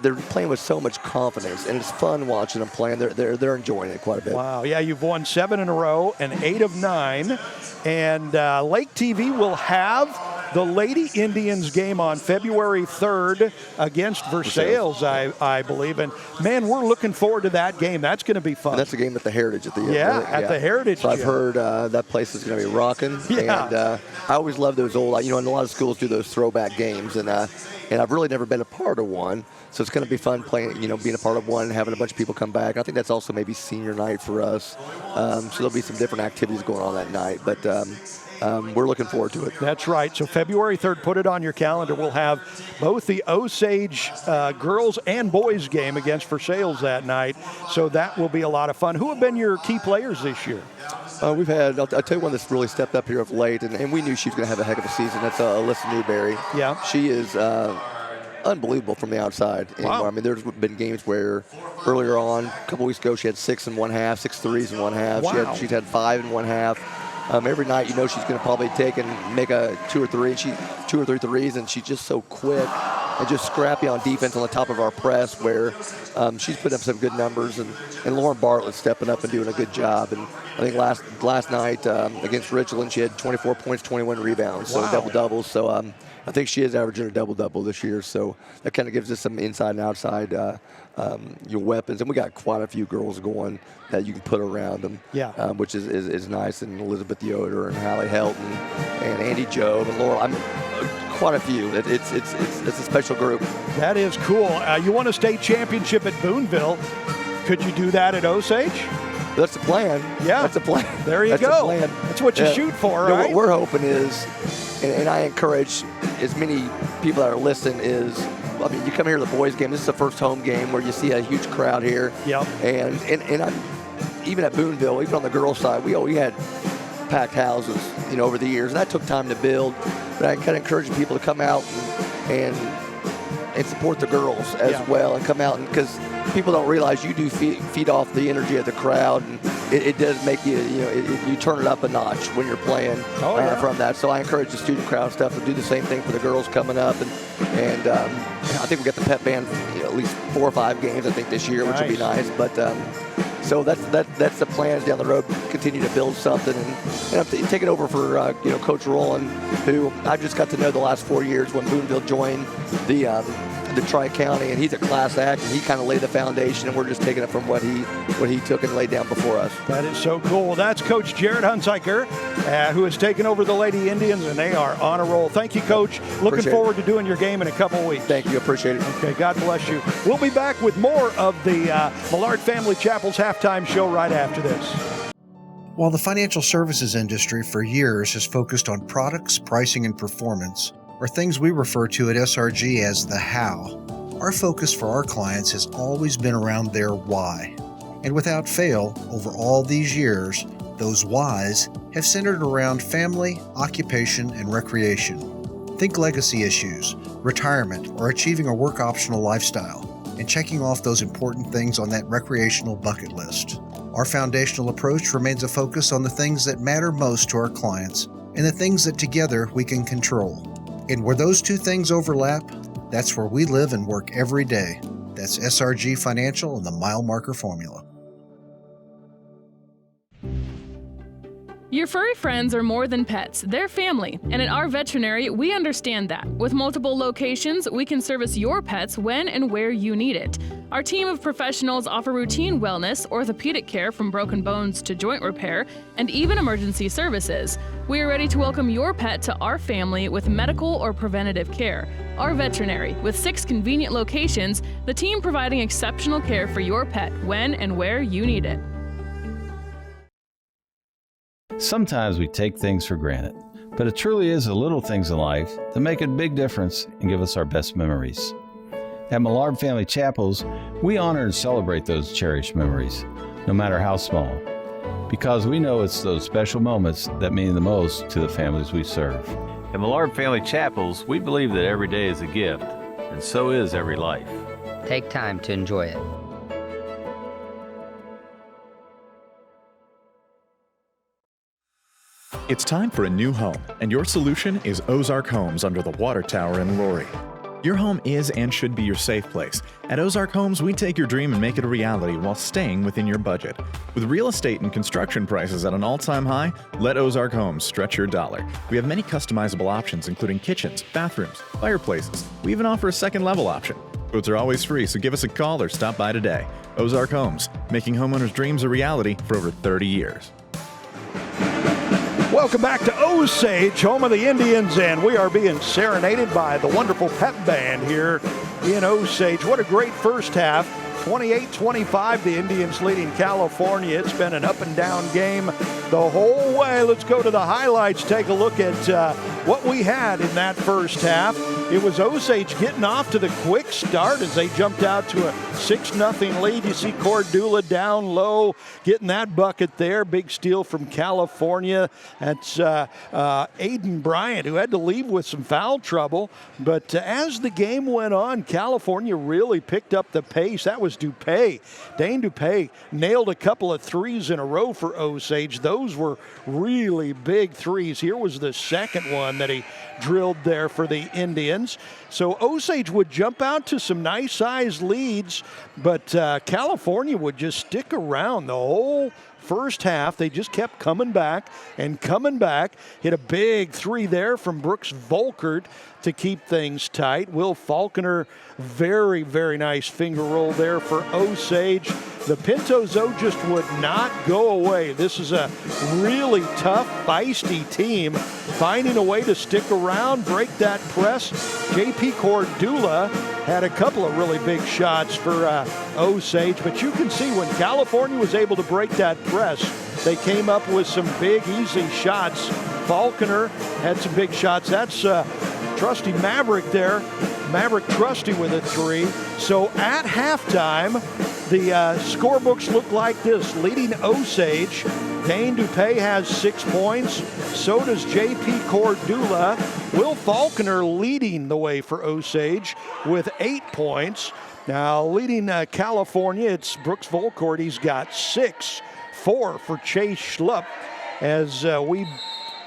they're playing with so much confidence, and it's fun watching them play, and they're enjoying it quite a bit. Wow, yeah, you've won 7 in a row and 8 of 9. And Lake TV will have the Lady Indians game on February 3rd against Versailles, I believe. And, man, we're looking forward to that game. That's going to be fun. And that's a game at the Heritage at the end. At the Heritage. So I've heard that place is going to be rocking. Yeah. And I always love those old, and a lot of schools do those throwback games. And I've really never been a part of one. So it's going to be fun playing, being a part of one and having a bunch of people come back. I think that's also maybe senior night for us. So there'll be some different activities going on that night. But we're looking forward to it. That's right. So February 3rd, put it on your calendar. We'll have both the Osage girls and boys game against Versailles that night. So that will be a lot of fun. Who have been your key players this year? We've had, I'll tell you one that's really stepped up here of late, and we knew she was going to have a heck of a season. That's Alyssa Newberry. Yeah. She is unbelievable from the outside. Wow. I mean, there's been games where earlier on, a couple weeks ago, she had 6 and 1/2, 6 threes and 1/2. Wow. She's had 5 and 1/2. Every night, she's going to probably take and make a 2 or 3 threes, and she's just so quick and just scrappy on defense on the top of our press, where she's putting up some good numbers, and Lauren Bartlett's stepping up and doing a good job. And I think last night against Richland, she had 24 points, 21 rebounds, so double-doubles. So I think she is averaging a double-double this year, so that kind of gives us some inside and outside your weapons. And we got quite a few girls going that you can put around them, which is nice. And Elizabeth Yoder and Hallie Helton and Andy Jobe and Laura. Quite a few. It's a special group. That is cool. You won a state championship at Boonville. Could you do that at Osage? That's the plan. Yeah. That's the plan. There you go. The plan. That's what you shoot for, right? What we're hoping is, and I encourage as many people that are listening is, you come here to the boys' game. This is the first home game where you see a huge crowd here. Yep. And even at Boonville, even on the girls' side, we had packed houses, over the years, and that took time to build. But I kind of encourage people to come out and support the girls as well, and come out, and because people don't realize you do feed off the energy of the crowd, and it does make you, you turn it up a notch when you're playing from that. So I encourage the student crowd stuff to do the same thing for the girls coming up, and I think we got the pep band at least 4 or 5 games I think this year, which will be nice. But so that's the plans down the road. Continue to build something, and I'm taking over for Coach Rowland, who I just got to know the last 4 years when Boonville joined the Tri-County, and he's a class act, and he kind of laid the foundation, and we're just taking it from what he took and laid down before us. That is so cool. Well, that's Coach Jared Hunziker, who has taken over the Lady Indians, and they are on a roll. Thank you, Coach. Looking forward to doing your game in a couple weeks. Thank you. Appreciate it. Okay, God bless you. We'll be back with more of the Millard Family Chapel's halftime show right after this. While the financial services industry for years has focused on products, pricing, and performance, or things we refer to at SRG as the how, our focus for our clients has always been around their why. And without fail, over all these years, those whys have centered around family, occupation, and recreation. Think legacy issues, retirement, or achieving a work-optional lifestyle, and checking off those important things on that recreational bucket list. Our foundational approach remains a focus on the things that matter most to our clients and the things that together we can control. And where those two things overlap, that's where we live and work every day. That's SRG Financial and the Mile Marker Formula. Your furry friends are more than pets, they're family. And at our veterinary, we understand that. With multiple locations, we can service your pets when and where you need it. Our team of professionals offer routine wellness, orthopedic care from broken bones to joint repair, and even emergency services. We are ready to welcome your pet to our family with medical or preventative care. Our veterinary, with 6 convenient locations, the team providing exceptional care for your pet when and where you need it. Sometimes we take things for granted, but it truly is the little things in life that make a big difference and give us our best memories. At Millard Family Chapels, we honor and celebrate those cherished memories, no matter how small, because we know it's those special moments that mean the most to the families we serve. At Millard Family Chapels, we believe that every day is a gift, and so is every life. Take time to enjoy it. It's time for a new home, and your solution is Ozark Homes under the Water Tower in Laurie. Your home is and should be your safe place. At Ozark Homes, we take your dream and make it a reality while staying within your budget. With real estate and construction prices at an all-time high, let Ozark Homes stretch your dollar. We have many customizable options, including kitchens, bathrooms, fireplaces. We even offer a second level option. Quotes are always free, so give us a call or stop by today. Ozark Homes, making homeowners' dreams a reality for over 30 years. Welcome back to Osage, home of the Indians, and we are being serenaded by the wonderful pep band here in Osage. What a great first half. 28-25, the Indians leading California. It's been an up and down game the whole way. Let's go to the highlights, take a look at what we had in that first half. It was Osage getting off to the quick start as they jumped out to a 6-0 lead. You see Cordula down low, getting that bucket there. Big steal from California. That's Aiden Bryant, who had to leave with some foul trouble. But as the game went on, California really picked up the pace. That was Dupay. Dane Dupay nailed a couple of threes in a row for Osage. Those were really big threes. Here was the second one that he drilled there for the Indians. So Osage would jump out to some nice sized leads, but California would just stick around the whole first half. They just kept coming back and coming back. Hit a big three there from Brooks Volkert to keep things tight. Will Falconer, very, very nice finger roll there for Osage. The Pintos, though, just would not go away. This is a really tough, feisty team, finding a way to stick around, break that press. J.P. Cordula had a couple of really big shots for Osage, but you can see when California was able to break that press, they came up with some big, easy shots. Falconer had some big shots. That's Trusty Maverick there. Maverick Trusty with a three. So at halftime, the scorebooks look like this. Leading Osage, Dane Dupay has 6 points. So does J.P. Cordula. Will Falconer leading the way for Osage with 8 points. Now leading California, it's Brooks Volkert. He's got 6. 4 for Chase Schlupp as we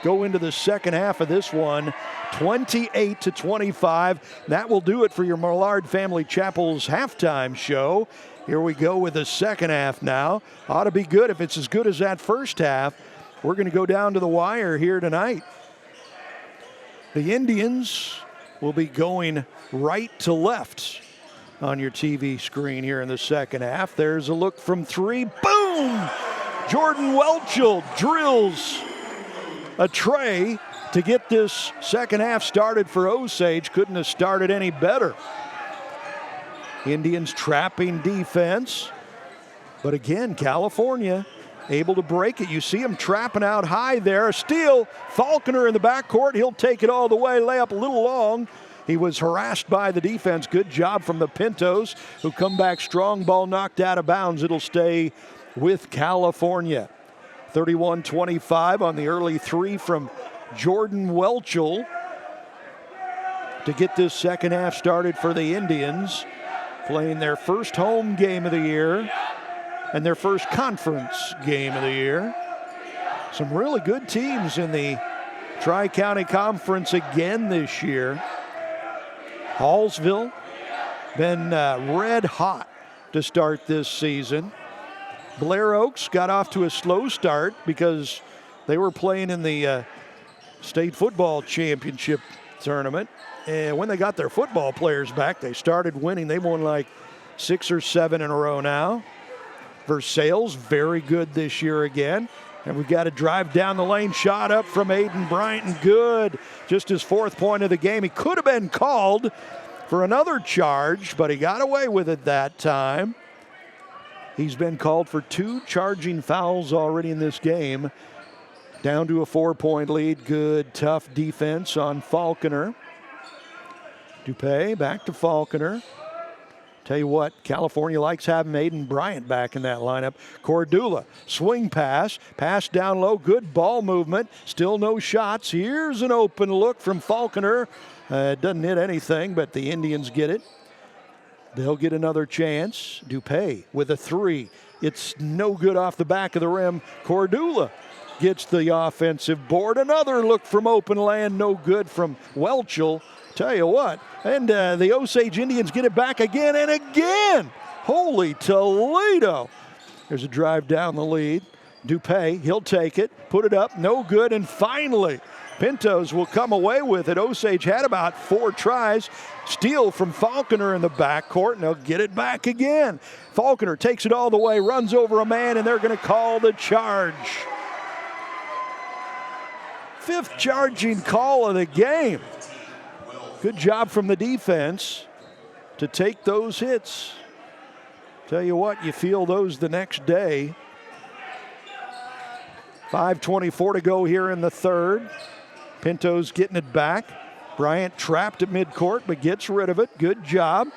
go into the second half of this one. 28-25. That will do it for your Millard Family Chapel's halftime show. Here we go with the second half now. Ought to be good if it's as good as that first half. We're going to go down to the wire here tonight. The Indians will be going right to left on your TV screen here in the second half. There's a look from three. Boom! Jordan Welchel drills a tray to get this second half started for Osage. Couldn't have started any better. Indians trapping defense. But again, California able to break it. You see him trapping out high there. A steal. Falconer in the backcourt. He'll take it all the way. Layup a little long. He was harassed by the defense. Good job from the Pintos, who come back strong. Ball knocked out of bounds. It'll stay with California. 31-25 on the early three from Jordan Welchel to get this second half started for the Indians, playing their first home game of the year and their first conference game of the year. Some really good teams in the Tri-County Conference again this year. Hallsville been red hot to start this season. Blair Oaks got off to a slow start because they were playing in the state football championship tournament. And when they got their football players back, they started winning. They won like 6 or 7 in a row now. Versailles, very good this year again. And we've got a drive down the lane, shot up from Aiden Bryant, and good. Just his 4th point of the game. He could have been called for another charge, but he got away with it that time. He's been called for 2 charging fouls already in this game. Down to a 4-point lead. Good, tough defense on Falconer. Dupay back to Falconer. Tell you what, California likes having Aiden Bryant back in that lineup. Cordula, swing pass, pass down low, good ball movement, still no shots. Here's an open look from Falconer. It doesn't hit anything, but the Indians get it. They'll get another chance. Dupay with a 3. It's no good off the back of the rim. Cordula gets the offensive board. Another look from open land, no good from Welchel. Tell you what, and the Osage Indians get it back again and again. Holy Toledo. There's a drive down the lead. Dupay, he'll take it, put it up, no good, and finally, Pintos will come away with it. Osage had about 4 tries. Steal from Falconer in the backcourt, and they'll get it back again. Falconer takes it all the way, runs over a man, and they're going to call the charge. 5th charging call of the game. Good job from the defense to take those hits. Tell you what, you feel those the next day. 5:24 to go here in the third. Pintos getting it back. Bryant trapped at midcourt, but gets rid of it. Good job.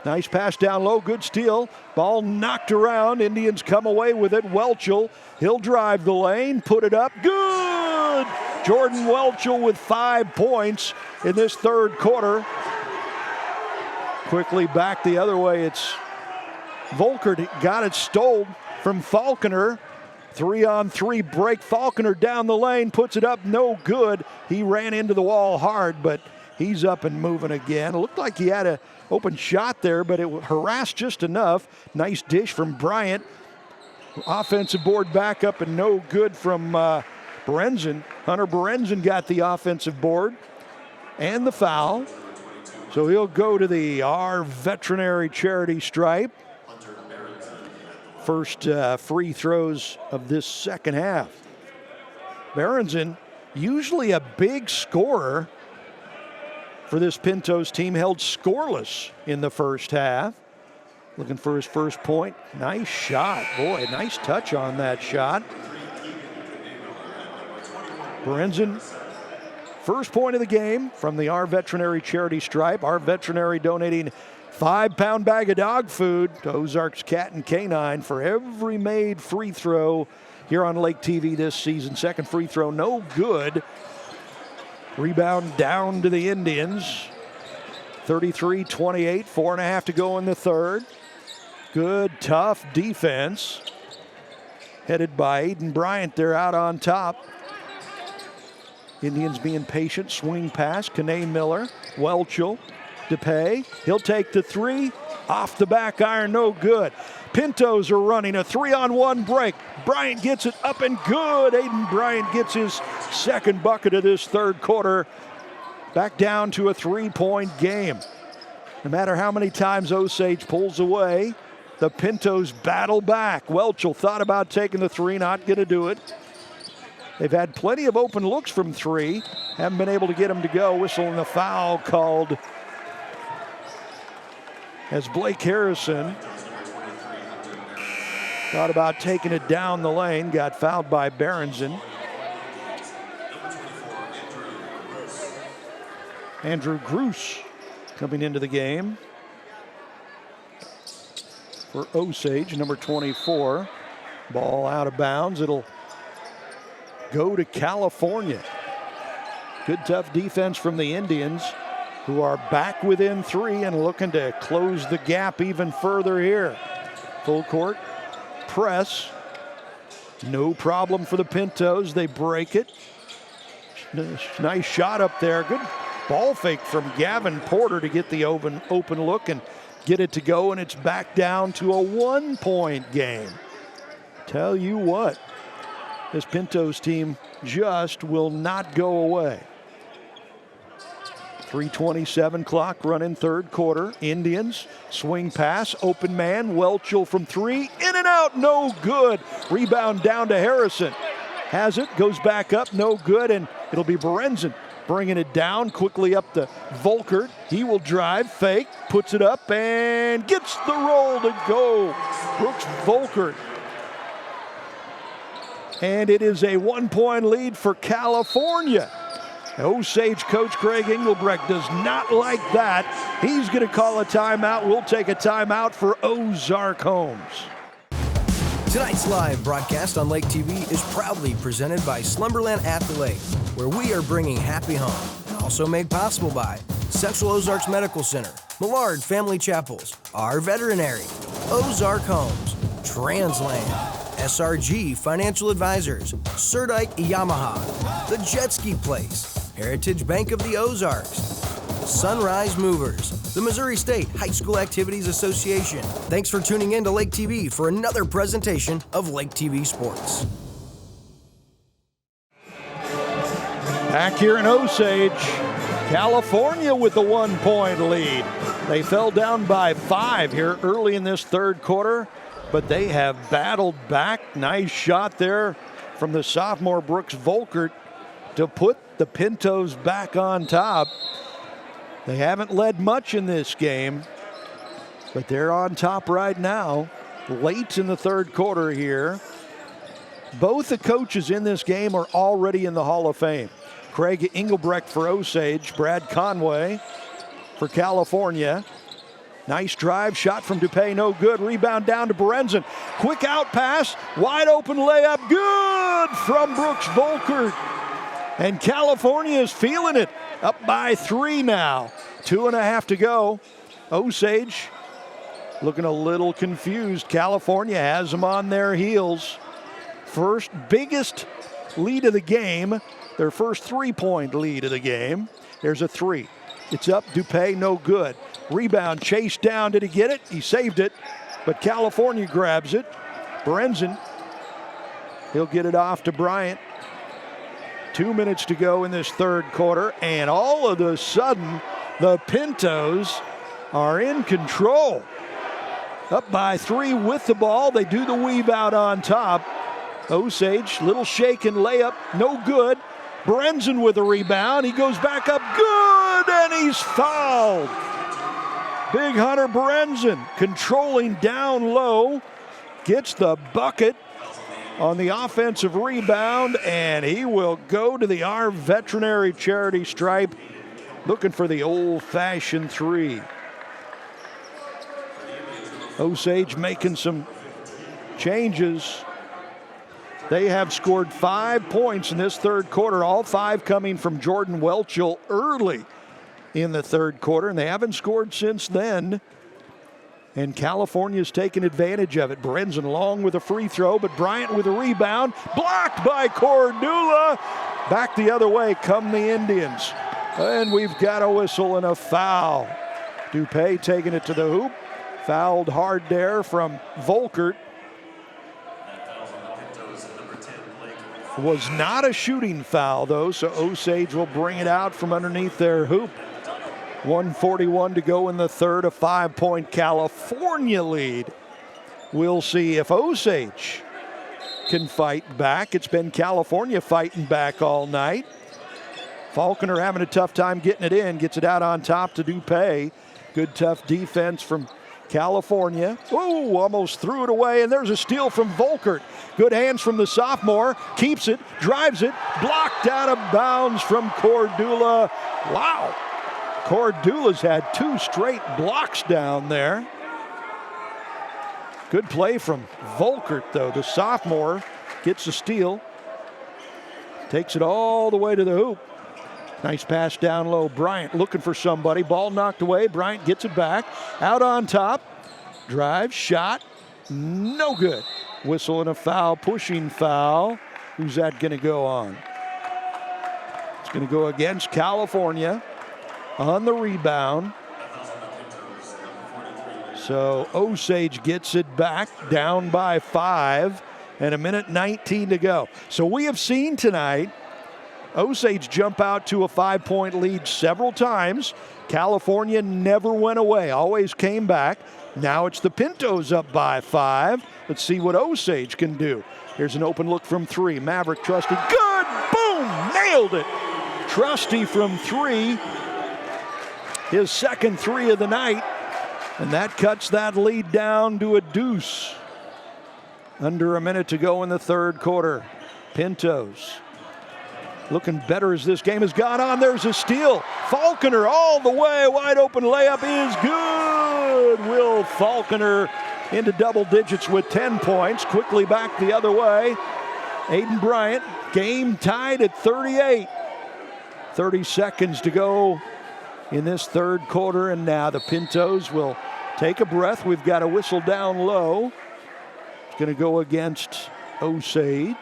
Nice pass down low, good steal. Ball knocked around. Indians come away with it. Welchel, he'll drive the lane, put it up. Good! Jordan Welchel with 5 points in this third quarter. Quickly back the other way. It's Volkert got it stole from Falconer. 3-on-3 break. Falconer down the lane, puts it up, no good. He ran into the wall hard, but he's up and moving again. It looked like he had an open shot there, but it harassed just enough. Nice dish from Bryant. Offensive board back up and no good from Berenzen. Hunter Berenzen got the offensive board and the foul. So he'll go to the Our Veterinary Charity stripe. First free throws of this second half. Berenzen, usually a big scorer for this Pintos team, held scoreless in the first half. Looking for his first point. Nice shot. Boy, nice touch on that shot. Berenzen, first point of the game from the Our Veterinary Charity stripe. Our Veterinary donating 5-pound bag of dog food to Ozarks Cat and Canine for every made free throw here on Lake TV this season. Second free throw, no good. Rebound down to the Indians. 33-28, 4.5 to go in the third. Good, tough defense. Headed by Aiden Bryant, they're out on top. Indians being patient, swing pass, Kane Miller, Welchel. Dupay, he'll take the 3, off the back iron, no good. Pintos are running a 3-on-1 break. Bryant gets it up and good. Aiden Bryant gets his second bucket of this third quarter. Back down to a 3-point game. No matter how many times Osage pulls away, the Pintos battle back. Welchel thought about taking the 3, not going to do it. They've had plenty of open looks from 3, haven't been able to get them to go. Whistle and the foul called as Blake Harrison thought about taking it down the lane, got fouled by Berenzen. Andrew Gruss coming into the game for Osage, number 24. Ball out of bounds. It'll go to California. Good tough defense from the Indians, who are back within 3 and looking to close the gap even further here. Full court press. No problem for the Pintos. They break it. Nice shot up there. Good ball fake from Gavin Porter to get the open look and get it to go, and it's back down to a 1-point game. Tell you what, this Pintos team just will not go away. 3:27 clock running third quarter. Indians swing pass, open man, Welchel from 3, in and out, no good. Rebound down to Harrison. Has it, goes back up, no good, and it'll be Berenzen bringing it down quickly up to Volkert. He will drive, fake, puts it up, and gets the roll to go. Brooks Volkert. And it is a 1-point lead for California. Osage coach Craig Engelbrecht does not like that. He's going to call a timeout. We'll take a timeout for Ozark Homes. Tonight's live broadcast on Lake TV is proudly presented by Slumberland at the Lake, where we are bringing happy home. Also made possible by Central Ozarks Medical Center, Millard Family Chapels, Our Veterinary, Ozark Homes, Transland, SRG Financial Advisors, Surdike Yamaha, The Jet Ski Place, Heritage Bank of the Ozarks, Sunrise Movers, the Missouri State High School Activities Association. Thanks for tuning in to Lake TV for another presentation of Lake TV Sports. Back here in Osage, California with the 1-point lead. They fell down by 5 here early in this third quarter, but they have battled back. Nice shot there from the sophomore Brooks Volkert to put the Pintos back on top. They haven't led much in this game, but they're on top right now, late in the third quarter here. Both the coaches in this game are already in the Hall of Fame. Craig Engelbrecht for Osage, Brad Conway for California. Nice drive, shot from DuPay, no good. Rebound down to Berenzon. Quick out pass, wide open layup, good from Brooks Volkert. And California is feeling it, up by 3 now. 2.5 to go. Osage looking a little confused. California has them on their heels. First biggest lead of the game. Their first 3-point lead of the game. There's a 3. It's up, DuPay, no good. Rebound, chased down, did he get it? He saved it, but California grabs it. Berenzon, he'll get it off to Bryant. 2 minutes to go in this third quarter, and all of a sudden, the Pintos are in control. Up by 3 with the ball. They do the weave out on top. Osage, little shake and layup, no good. Berenzon with a rebound. He goes back up, good, and he's fouled. Big Hunter Berenzon controlling down low, gets the bucket on the offensive rebound, and he will go to the Our Veterinary Charity stripe, looking for the old-fashioned 3. Osage making some changes. They have scored 5 points in this third quarter, all 5 coming from Jordan Welchel early in the third quarter, and they haven't scored since then. And California's taken advantage of it. Berenzon long with a free throw, but Bryant with a rebound, blocked by Cordula. Back the other way come the Indians. And we've got a whistle and a foul. DuPay taking it to the hoop. Fouled hard there from Volkert. Was not a shooting foul, though, so Osage will bring it out from underneath their hoop. 1:41 to go in the third, a 5-point California lead. We'll see if Osage can fight back. It's been California fighting back all night. Falconer having a tough time getting it in, gets it out on top to DuPay. Good tough defense from California. Oh, almost threw it away, and there's a steal from Volkert. Good hands from the sophomore, keeps it, drives it, blocked out of bounds from Cordula. Wow, Cordula's had 2 straight blocks down there. Good play from Volkert, though. The sophomore gets the steal, takes it all the way to the hoop. Nice pass down low. Bryant looking for somebody. Ball knocked away. Bryant gets it back. Out on top. Drive, shot. No good. Whistle and a foul. Pushing foul. Who's that going to go on? It's going to go against California on the rebound. So Osage gets it back, down by 5, and 1:19 to go. So we have seen tonight Osage jump out to a 5-point lead several times. California never went away, always came back. Now it's the Pintos up by 5. Let's see what Osage can do. Here's an open look from 3. Maverick Trusty, good, boom, nailed it. Trusty from 3, his second 3 of the night, and that cuts that lead down to a deuce. Under a minute to go in the third quarter. Pintos looking better as this game has gone on. There's a steal. Falconer all the way. Wide open layup is good. Will Falconer into double digits with 10 points. Quickly back the other way. Aiden Bryant, game tied at 38. 30 seconds to go in this third quarter, and now the Pintos will take a breath. We've got a whistle down low. It's going to go against Osage.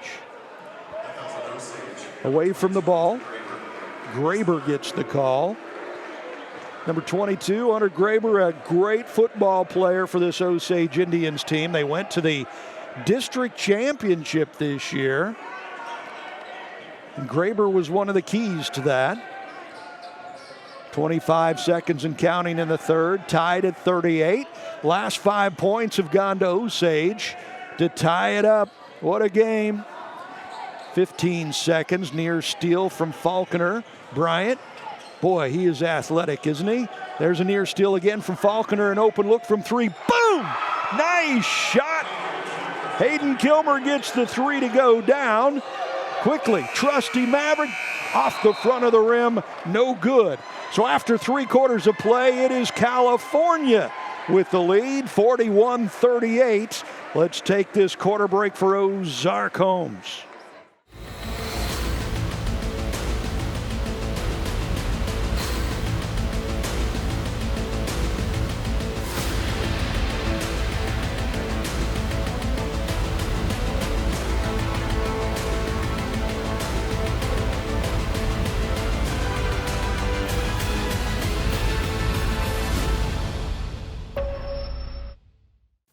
Away from the ball. Graber gets the call. Number 22, Hunter Graber, a great football player for this Osage Indians team. They went to the district championship this year. And Graber was one of the keys to that. 25 seconds and counting in the third, tied at 38. Last 5 points have gone to Osage to tie it up. What a game. 15 seconds, near steal from Falconer. Bryant, boy, he is athletic, isn't he? There's a near steal again from Falconer, an open look from three. Boom! Nice shot. Hayden Kilmer gets the three to go down. Quickly, Trusty Maverick off the front of the rim, no good. So after 3 quarters of play, it is California with the lead, 41-38. Let's take this quarter break for Ozark Homes.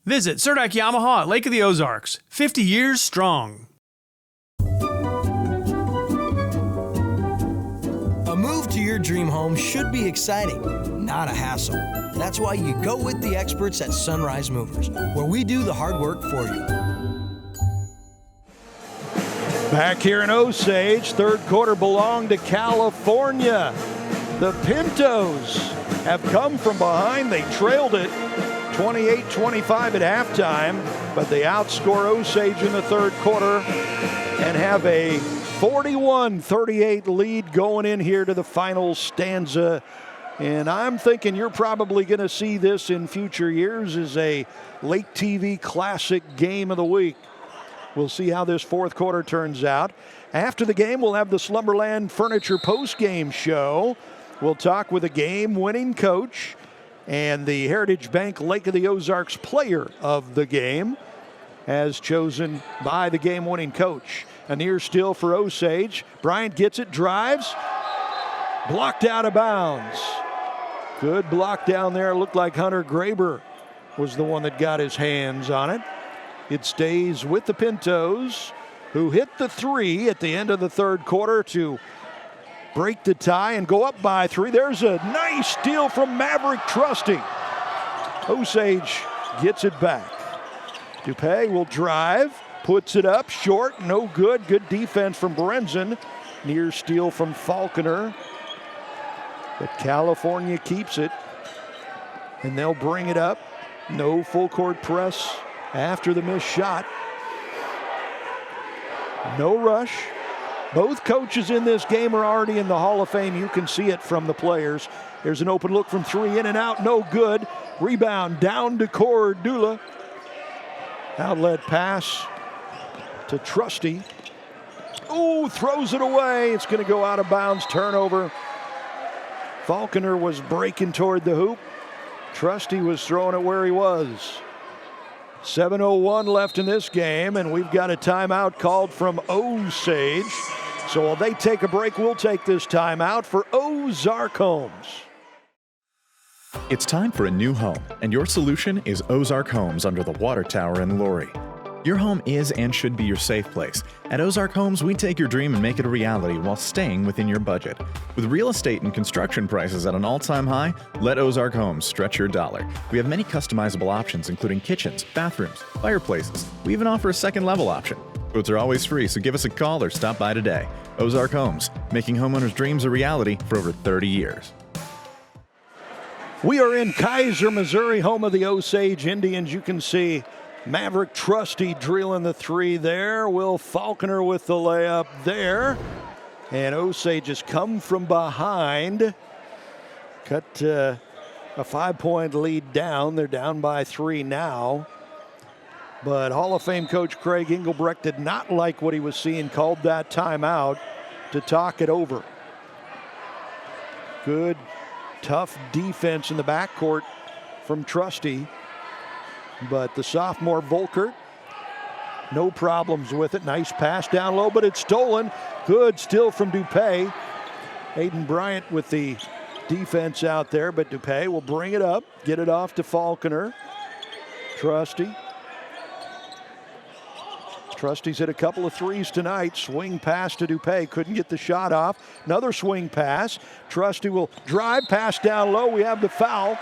Visit Surdak Yamaha at Lake of the Ozarks, 50 years strong. A move to your dream home should be exciting, not a hassle. That's why you go with the experts at Sunrise Movers, where we do the hard work for you. Back here in Osage, third quarter belonged to California. The Pintos have come from behind. They trailed it 28-25 at halftime, but they outscore Osage in the third quarter and have a 41-38 lead going in here to the final stanza. And I'm thinking you're probably going to see this in future years as a Lake TV Classic Game of the Week. We'll see how this fourth quarter turns out. After the game, we'll have the Slumberland Furniture post-game show. We'll talk with a game-winning coach and the Heritage Bank Lake of the Ozarks player of the game, as chosen by the game-winning coach. A near steal for Osage. Bryant gets it, drives, blocked out of bounds. Good block down there. Looked like Hunter Graber was the one that got his hands on it. It stays with the Pintos, who hit the three at the end of the third quarter to break the tie and go up by 3. There's a nice steal from Maverick Trusty. Osage gets it back. Dupay will drive, puts it up, short, no good. Good defense from Brenzen. Near steal from Falconer. But California keeps it, and they'll bring it up. No full court press after the missed shot. No rush. Both coaches in this game are already in the Hall of Fame. You can see it from the players. There's an open look from 3, in and out, no good. Rebound down to Cordula. Outlet pass to Trusty. Ooh, throws it away. It's going to go out of bounds, turnover. Falconer was breaking toward the hoop. Trusty was throwing it where he was. 7:01 left in this game, and we've got a timeout called from Osage. So while they take a break, we'll take this timeout for Ozark Homes. It's time for a new home, and your solution is Ozark Homes under the water tower in Laurie. Your home is and should be your safe place. At Ozark Homes, we take your dream and make it a reality while staying within your budget. With real estate and construction prices at an all-time high, let Ozark Homes stretch your dollar. We have many customizable options, including kitchens, bathrooms, fireplaces. We even offer a second level option. Quotes are always free, so give us a call or stop by today. Ozark Homes, making homeowners' dreams a reality for over 30 years. We are in Kaiser, Missouri, home of the Osage Indians. You can see Maverick Trusty drilling the 3 there. Will Falconer with the layup there. And Osage has come from behind. Cut a 5-point lead down. They're down by 3 now. But Hall of Fame coach Craig Engelbrecht did not like what he was seeing, called that timeout to talk it over. Good, tough defense in the backcourt from Trusty. But the sophomore Volkert, no problems with it. Nice pass down low, but it's stolen. Good steal from Dupay. Aiden Bryant with the defense out there, but DuPay will bring it up, get it off to Falconer. Trusty's hit a couple of threes tonight. Swing pass to DuPay. Couldn't get the shot off. Another swing pass. Trusty will drive, pass down low. We have the foul.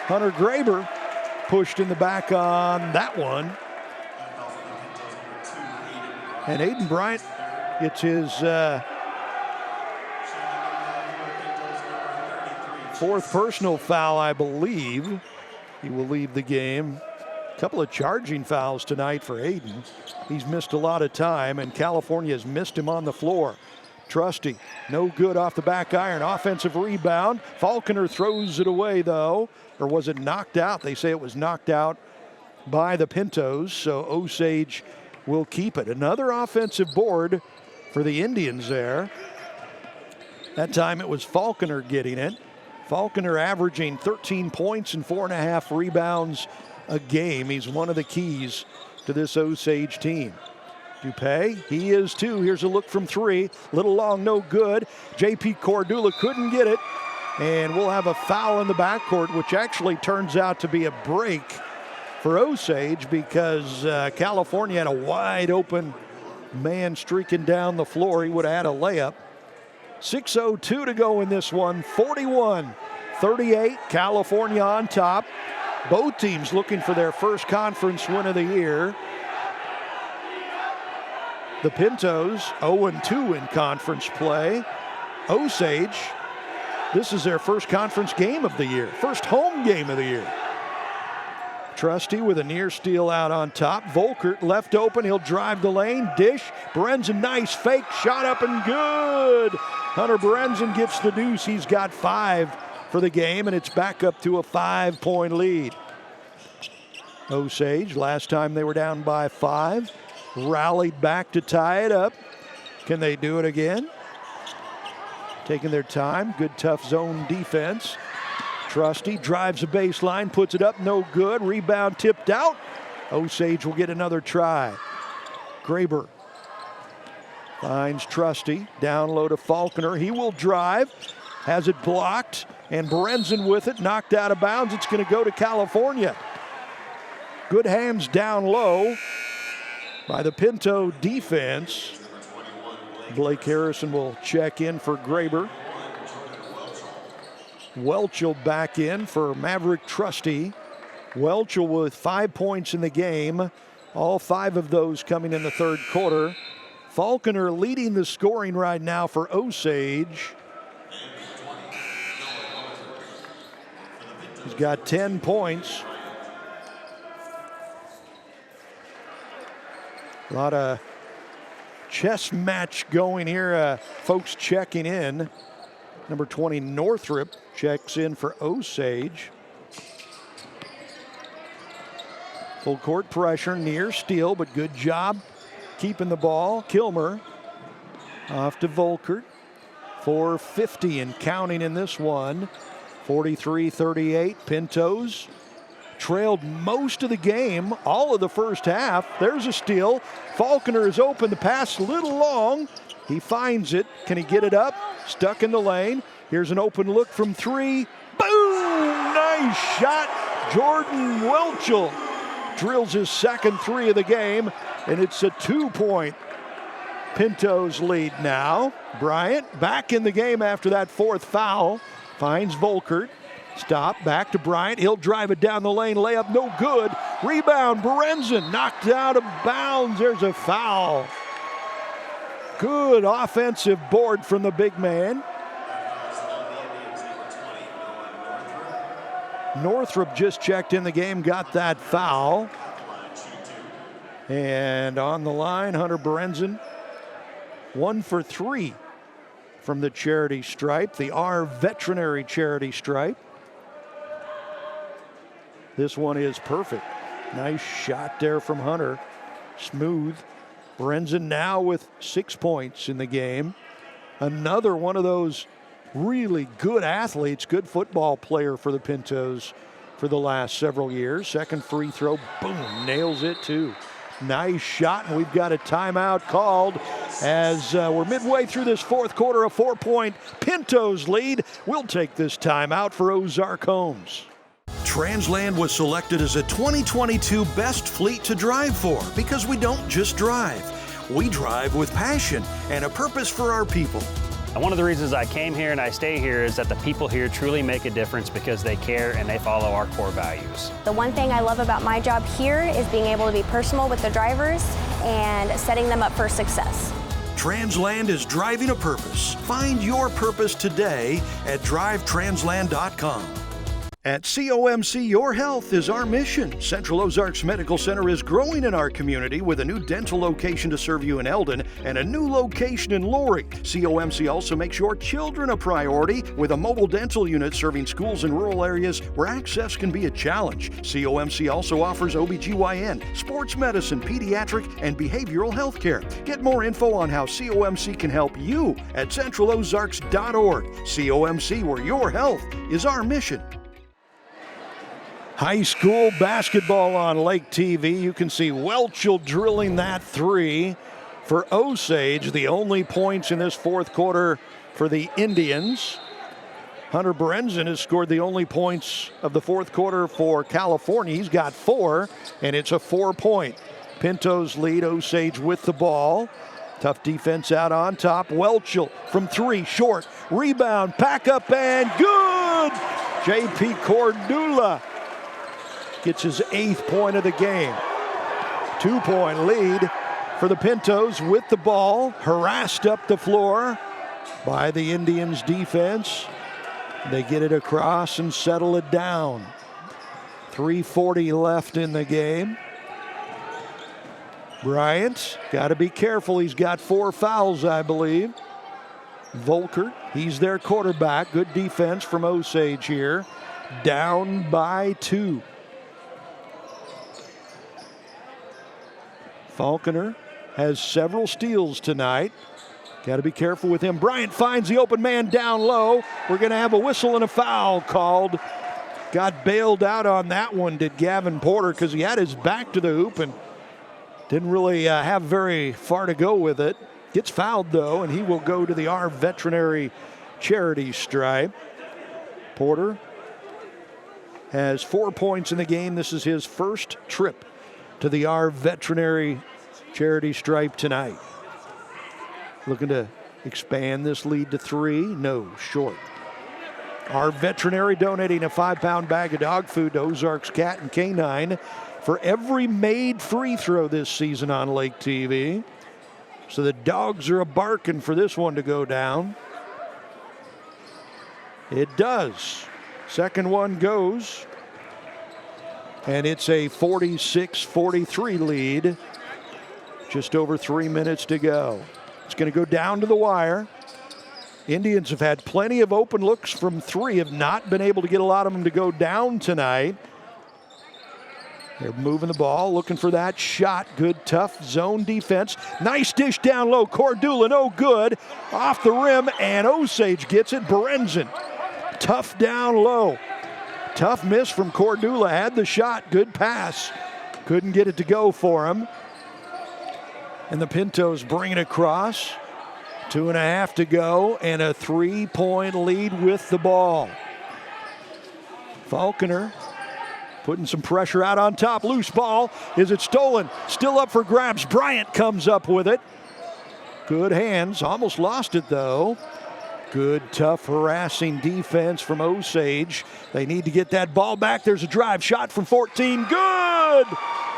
Hunter Graber pushed in the back on that one. And Aiden Bryant gets his fourth personal foul, I believe. He will leave the game. A couple of charging fouls tonight for Aiden. He's missed a lot of time, and California has missed him on the floor. Trusty, no good off the back iron. Offensive rebound. Falconer throws it away, though. Or was it knocked out? They say it was knocked out by the Pintos, so Osage will keep it. Another offensive board for the Indians there. That time it was Falconer getting it. Falconer averaging 13 points and 4.5 rebounds a game. He's one of the keys to this Osage team. DuPay, he is too. Here's a look from three. Little long, no good. JP Cordula couldn't get it. And we'll have a foul in the backcourt, which actually turns out to be a break for Osage because California had a wide open man streaking down the floor. He would have had a layup. 6:02 to go in this one. 41-38, California on top. Both teams looking for their first conference win of the year. The Pintos 0-2 in conference play. Osage, this is their first conference game of the year, first home game of the year. Trusty with a near steal out on top. Volkert left open, he'll drive the lane, dish. Brenzen, nice fake, shot up and good. Hunter Brenzen gets the deuce, he's got 5 for the game, and it's back up to a 5-point lead. Osage, last time they were down by 5, rallied back to tie it up. Can they do it again? Taking their time, good tough zone defense. Trusty drives the baseline, puts it up, no good. Rebound tipped out. Osage will get another try. Graber finds Trusty, down low to Falconer. He will drive, has it blocked, and Brenzen with it, knocked out of bounds. It's going to go to California. Good hands down low by the Pinto defense. Blake Harrison will check in for Graber. Welchel back in for Maverick Trusty. Welchel with 5 points in the game. All 5 of those coming in the third quarter. Falconer leading the scoring right now for Osage. He's got 10 points. A lot of chess match going here. Folks checking in. Number 20, Northrop, checks in for Osage. Full court pressure, near steal, but good job keeping the ball. Kilmer off to Volkert. 4:50 and counting in this one. 43-38, Pintos trailed most of the game, all of the first half. There's a steal. Falconer is open, the pass a little long. He finds it. Can he get it up? Stuck in the lane. Here's an open look from 3. Boom! Nice shot. Jordan Welchel drills his second 3 of the game, and it's a 2-point Pintos lead now. Bryant back in the game after that 4th foul. Finds Volkert. Stop, back to Bryant. He'll drive it down the lane. Layup, no good. Rebound, Brenzen knocked out of bounds. There's a foul. Good offensive board from the big man. Northrop just checked in the game, got that foul. And on the line, Hunter Brenzen, 1 for 3 from the charity stripe, the R Veterinary charity stripe. This one is perfect. Nice shot there from Hunter. Smooth. Brenzen now with 6 points in the game. Another one of those really good athletes, good football player for the Pintos for the last several years. Second free throw, boom, nails it too. Nice shot, and we've got a timeout called as we're midway through this fourth quarter, a 4-point Pintos lead. We'll take this timeout for Ozark Homes. Transland was selected as a 2022 best fleet to drive for because we don't just drive. We drive with passion and a purpose for our people. And one of the reasons I came here and I stay here is that the people here truly make a difference because they care and they follow our core values. The one thing I love about my job here is being able to be personal with the drivers and setting them up for success. Transland is driving a purpose. Find your purpose today at drivetransland.com. At COMC, your health is our mission. Central Ozarks Medical Center is growing in our community with a new dental location to serve you in Eldon and a new location in Lori. COMC also makes your children a priority with a mobile dental unit serving schools in rural areas where access can be a challenge. COMC also offers OBGYN, sports medicine, pediatric, and behavioral health care. Get more info on how COMC can help you at centralozarks.org. COMC, where your health is our mission. High school basketball on Lake TV. You can see Welchel drilling that three for Osage. The only points in this fourth quarter for the Indians. Hunter Berenson has scored the only points of the fourth quarter for California. He's got 4, and it's a 4-point. Pintos lead. Osage with the ball. Tough defense out on top. Welchel from 3, short. Rebound, pack up, and good! J.P. Cordula gets his 8th point of the game. 2-point lead for the Pintos with the ball. Harassed up the floor by the Indians defense. They get it across and settle it down. 3:40 left in the game. Bryant, got to be careful. He's got 4 fouls, I believe. Volkert, he's their quarterback. Good defense from Osage here. Down by 2. Falconer has several steals tonight. Got to be careful with him. Bryant finds the open man down low. We're going to have a whistle and a foul called. Got bailed out on that one, did Gavin Porter, because he had his back to the hoop and didn't really have very far to go with it. Gets fouled, though, and he will go to the R Veterinary charity stripe. Porter has 4 points in the game. This is his first trip to the R Veterinary charity stripe tonight. Looking to expand this lead to 3. No, short. R Veterinary donating a 5-pound bag of dog food to Ozarks Cat and Canine for every made free throw this season on Lake TV. So the dogs are a-barking for this one to go down. It does. Second one goes. And it's a 46-43 lead. Just over 3 minutes to go. It's going to go down to the wire. Indians have had plenty of open looks from 3, have not been able to get a lot of them to go down tonight. They're moving the ball, looking for that shot. Good, tough zone defense. Nice dish down low. Cordula, no good. Off the rim, and Osage gets it. Berenson, tough down low. Tough miss from Cordula. Had the shot. Good pass. Couldn't get it to go for him. And the Pintos bring it across. 2.5 to go, and a 3-point lead with the ball. Falconer putting some pressure out on top. Loose ball. Is it stolen? Still up for grabs. Bryant comes up with it. Good hands. Almost lost it, though. Good, tough, harassing defense from Osage. They need to get that ball back. There's a drive shot from 14. Good!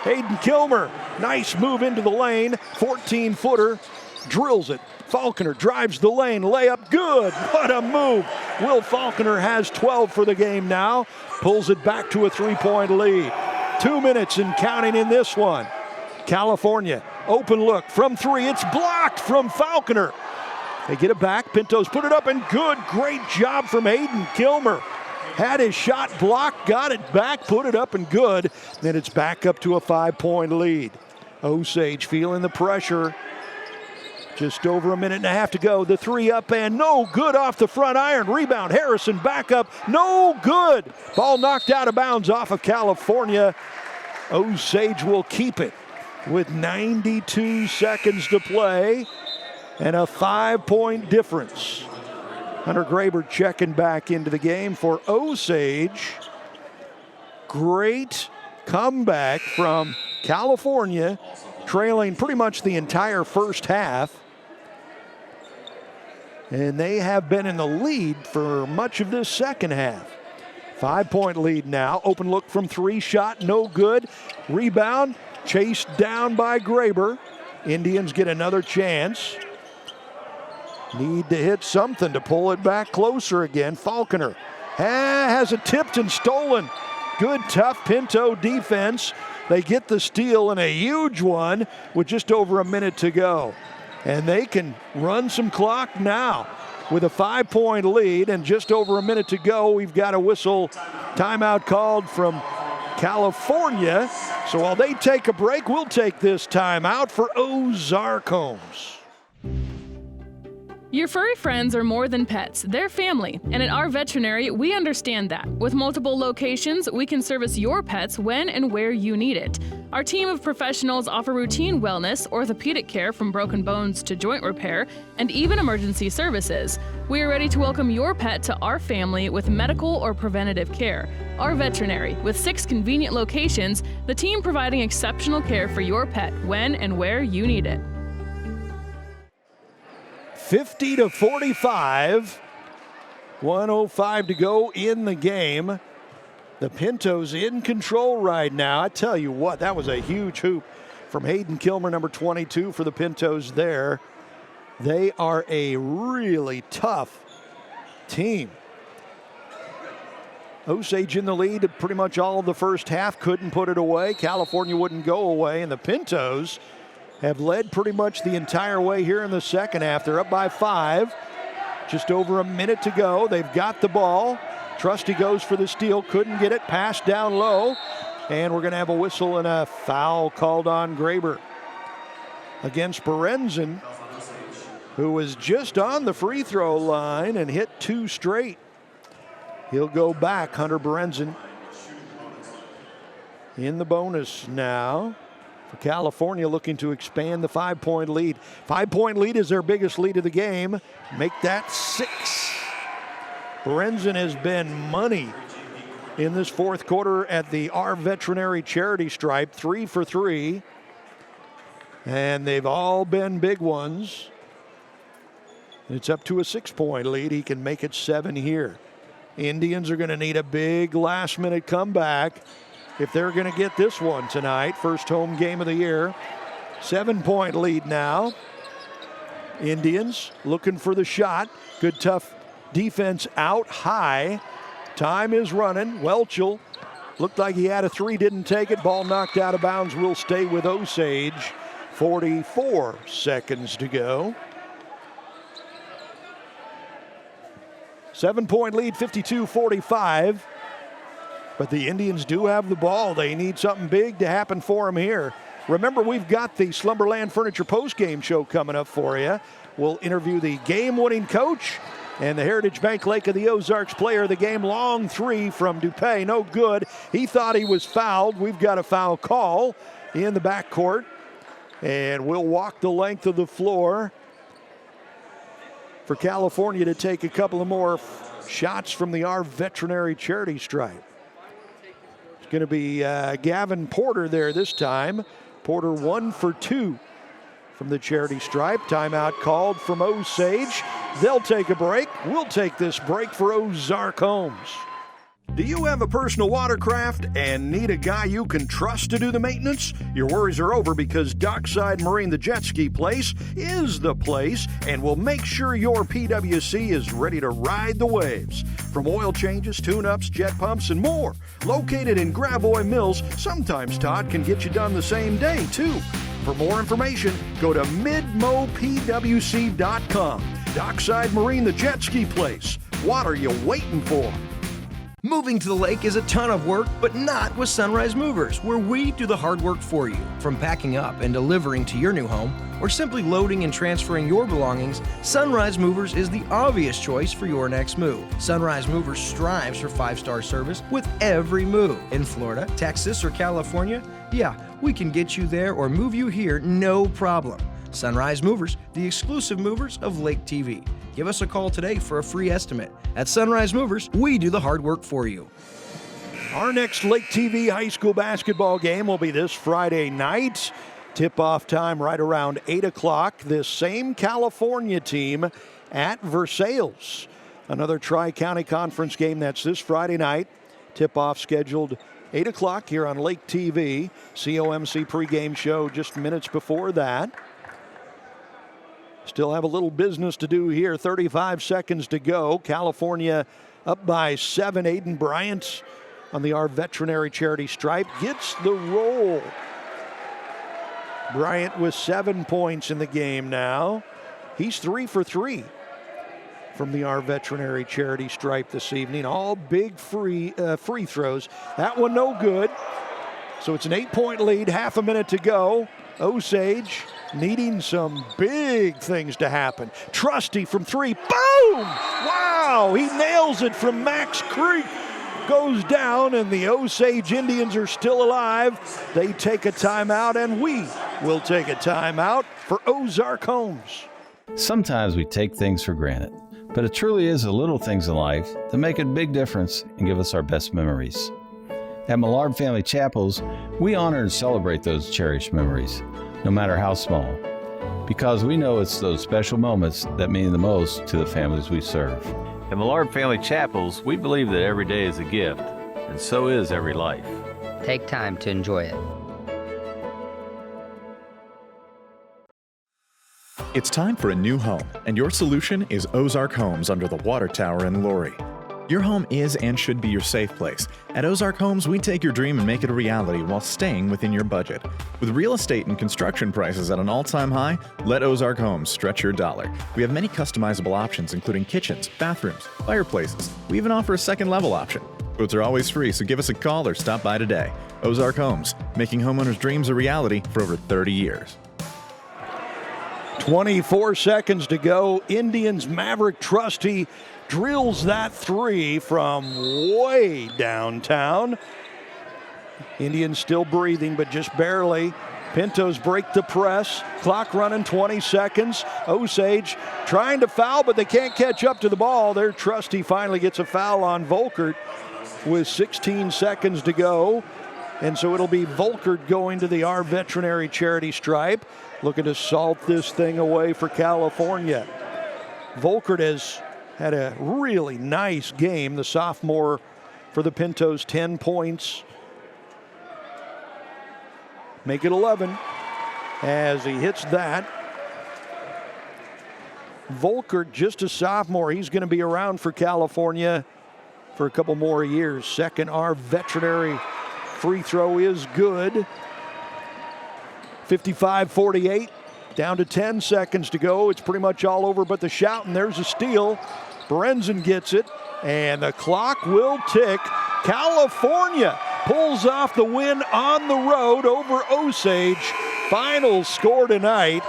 Hayden Kilmer. Nice move into the lane. 14-footer. Drills it. Falconer drives the lane. Layup. Good. What a move. Will Falconer has 12 for the game now. Pulls it back to a 3-point lead. 2 minutes and counting in this one. California. Open look from 3. It's blocked from Falconer. They get it back. Pintos put it up, and good. Great job from Hayden Kilmer. Had his shot blocked, got it back, put it up, and good. Then it's back up to a 5-point lead. Osage feeling the pressure. Just over a minute and a half to go. The 3 up and no good off the front iron. Rebound. Harrison back up. No good. Ball knocked out of bounds off of California. Osage will keep it. with 92 seconds to play and a 5-point difference. Hunter Graber checking back into the game for Osage. Great comeback from California, trailing pretty much the entire first half. And they have been in the lead for much of this second half. 5-point lead now. Open look from three, shot no good. Rebound chased down by Graber. Indians get another chance. Need to hit something to pull it back closer again. Falconer has it tipped and stolen. Good, tough Pinto defense. They get the steal and a huge one with just over a minute to go. And they can run some clock now with a 5-point lead and just over a minute to go. We've got a whistle timeout called from California. So while they take a break, we'll take this timeout for Ozarks Homes. Your furry friends are more than pets, they're family. And at our veterinary, we understand that. With multiple locations, we can service your pets when and where you need it. Our team of professionals offer routine wellness, orthopedic care from broken bones to joint repair, and even emergency services. We are ready to welcome your pet to our family with medical or preventative care. Our veterinary, with 6 convenient locations, the team providing exceptional care for your pet when and where you need it. 50-45, 1:05 to go in the game. The Pintos in control right now. I tell you what, that was a huge hoop from Hayden Kilmer, number 22 for the Pintos there. They are a really tough team. Osage in the lead pretty much all of the first half, couldn't put it away. California wouldn't go away, and the Pintos have led pretty much the entire way here in the second half. They're up by 5. Just over a minute to go. They've got the ball. Trusty goes for the steal. Couldn't get it. Pass down low. And we're going to have a whistle and a foul called on Graber against Berenzon, who was just on the free throw line and hit 2 straight. He'll go back, Hunter Berenzon. In the bonus now. For California, looking to expand the 5-point lead. 5-point lead is their biggest lead of the game. Make that 6. Berenzon has been money in this fourth quarter at the Our Veterinary charity stripe. 3 for 3. And they've all been big ones. It's up to a 6-point lead. He can make it 7 here. Indians are going to need a big last-minute comeback if they're going to get this one tonight. First home game of the year. 7-point lead now. Indians looking for the shot. Good tough defense out high. Time is running. Welchel looked like he had a 3, didn't take it. Ball knocked out of bounds. Will stay with Osage. 44 seconds to go. 7-point lead, 52-45. But the Indians do have the ball. They need something big to happen for them here. Remember, we've got the Slumberland Furniture postgame show coming up for you. We'll interview the game-winning coach and the Heritage Bank Lake of the Ozarks player of the game. Long 3 from Dupay, no good. He thought he was fouled. We've got a foul call in the backcourt. And we'll walk the length of the floor for California to take a couple of more shots from the Our Veterinary charity stripe. It's going to be Gavin Porter there this time. Porter 1 for 2 from the charity stripe. Timeout called from Osage. They'll take a break. We'll take this break for Ozarks Homes. Do you have a personal watercraft and need a guy you can trust to do the maintenance? Your worries are over because Dockside Marine, the jet ski place, is the place and will make sure your PWC is ready to ride the waves. From oil changes, tune-ups, jet pumps, and more. Located in Gravois Mills, sometimes Todd can get you done the same day, too. For more information, go to midmopwc.com. Dockside Marine, the jet ski place. What are you waiting for? Moving to the lake is a ton of work, but not with Sunrise Movers, where we do the hard work for you. From packing up and delivering to your new home, or simply loading and transferring your belongings, Sunrise Movers is the obvious choice for your next move. Sunrise Movers strives for 5-star service with every move. In Florida, Texas, or California, yeah, we can get you there or move you here, no problem. Sunrise Movers, the exclusive movers of Lake TV. Give us a call today for a free estimate. At Sunrise Movers, we do the hard work for you. Our next Lake TV high school basketball game will be this Friday night. Tip-off time right around 8 o'clock. This same California team at Versailles. Another Tri-County Conference game that's this Friday night. Tip-off scheduled 8 o'clock here on Lake TV. COMC pregame show just minutes before that. Still have a little business to do here. 35 seconds to go. California up by 7. Aiden Bryant on the Our Veterinary Charity stripe gets the roll. Bryant with 7 points in the game now. He's 3 for 3 from the Our Veterinary Charity stripe this evening. All big free throws. That one no good. So it's an 8-point lead, half a minute to go. Osage needing some big things to happen. Trusty from 3. Boom! Wow! He nails it from Max Creek. Goes down, and the Osage Indians are still alive. They take a timeout, and we will take a timeout for Ozark Homes. Sometimes we take things for granted, but it truly is the little things in life that make a big difference and give us our best memories. At Millard Family Chapels, we honor and celebrate those cherished memories, no matter how small, because we know it's those special moments that mean the most to the families we serve. At Millard Family Chapels, we believe that every day is a gift, and so is every life. Take time to enjoy it. It's time for a new home, and your solution is Ozark Homes under the water tower in Laurie. Your home is and should be your safe place. At Ozark Homes, we take your dream and make it a reality while staying within your budget. With real estate and construction prices at an all-time high, let Ozark Homes stretch your dollar. We have many customizable options, including kitchens, bathrooms, fireplaces. We even offer a second-level option. Quotes are always free, so give us a call or stop by today. Ozark Homes, making homeowners' dreams a reality for over 30 years. 24 seconds to go. Indians Maverick Trusty drills that 3 from way downtown. Indians still breathing, but just barely. Pintos break the press. Clock running, 20 seconds. Osage trying to foul, but they can't catch up to the ball. Their Trusty finally gets a foul on Volkert with 16 seconds to go. And so it'll be Volkert going to the Our Veterinary Charity stripe, looking to salt this thing away for California. Volkert has had a really nice game. The sophomore for the Pintos, 10 points. Make it 11 as he hits that. Volkert, just a sophomore. He's going to be around for California for a couple more years. Second, Our Veterinary free throw is good. 55-48. Down to 10 seconds to go. It's pretty much all over but the shout, and there's a steal. Brenzen gets it, and the clock will tick. California pulls off the win on the road over Osage. Final score tonight,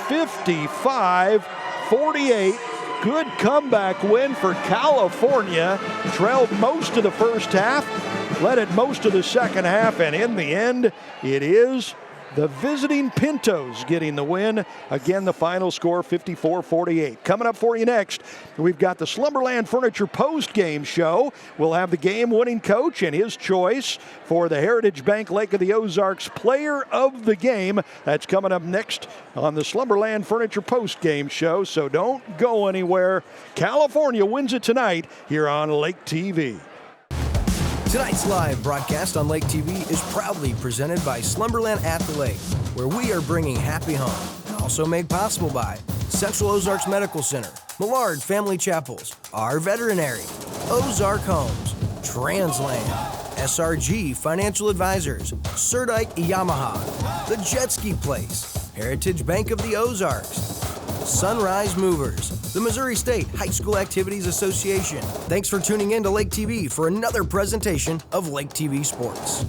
55-48. Good comeback win for California. Trailed most of the first half, led it most of the second half, and in the end, it is the visiting Pintos getting the win. Again, the final score, 54-48. Coming up for you next, we've got the Slumberland Furniture post-game show. We'll have the game-winning coach and his choice for the Heritage Bank Lake of the Ozarks Player of the Game. That's coming up next on the Slumberland Furniture post-game show, so don't go anywhere. California wins it tonight here on Lake TV. Tonight's live broadcast on Lake TV is proudly presented by Slumberland at the Lake, where we are bringing happy home, and also made possible by Central Ozarks Medical Center, Millard Family Chapels, Our Veterinary, Ozark Homes, Transland, SRG Financial Advisors, Surdike Yamaha, The Jet Ski Place, Heritage Bank of the Ozarks, Sunrise Movers, the Missouri State High School Activities Association. Thanks for tuning in to Lake TV for another presentation of Lake TV Sports.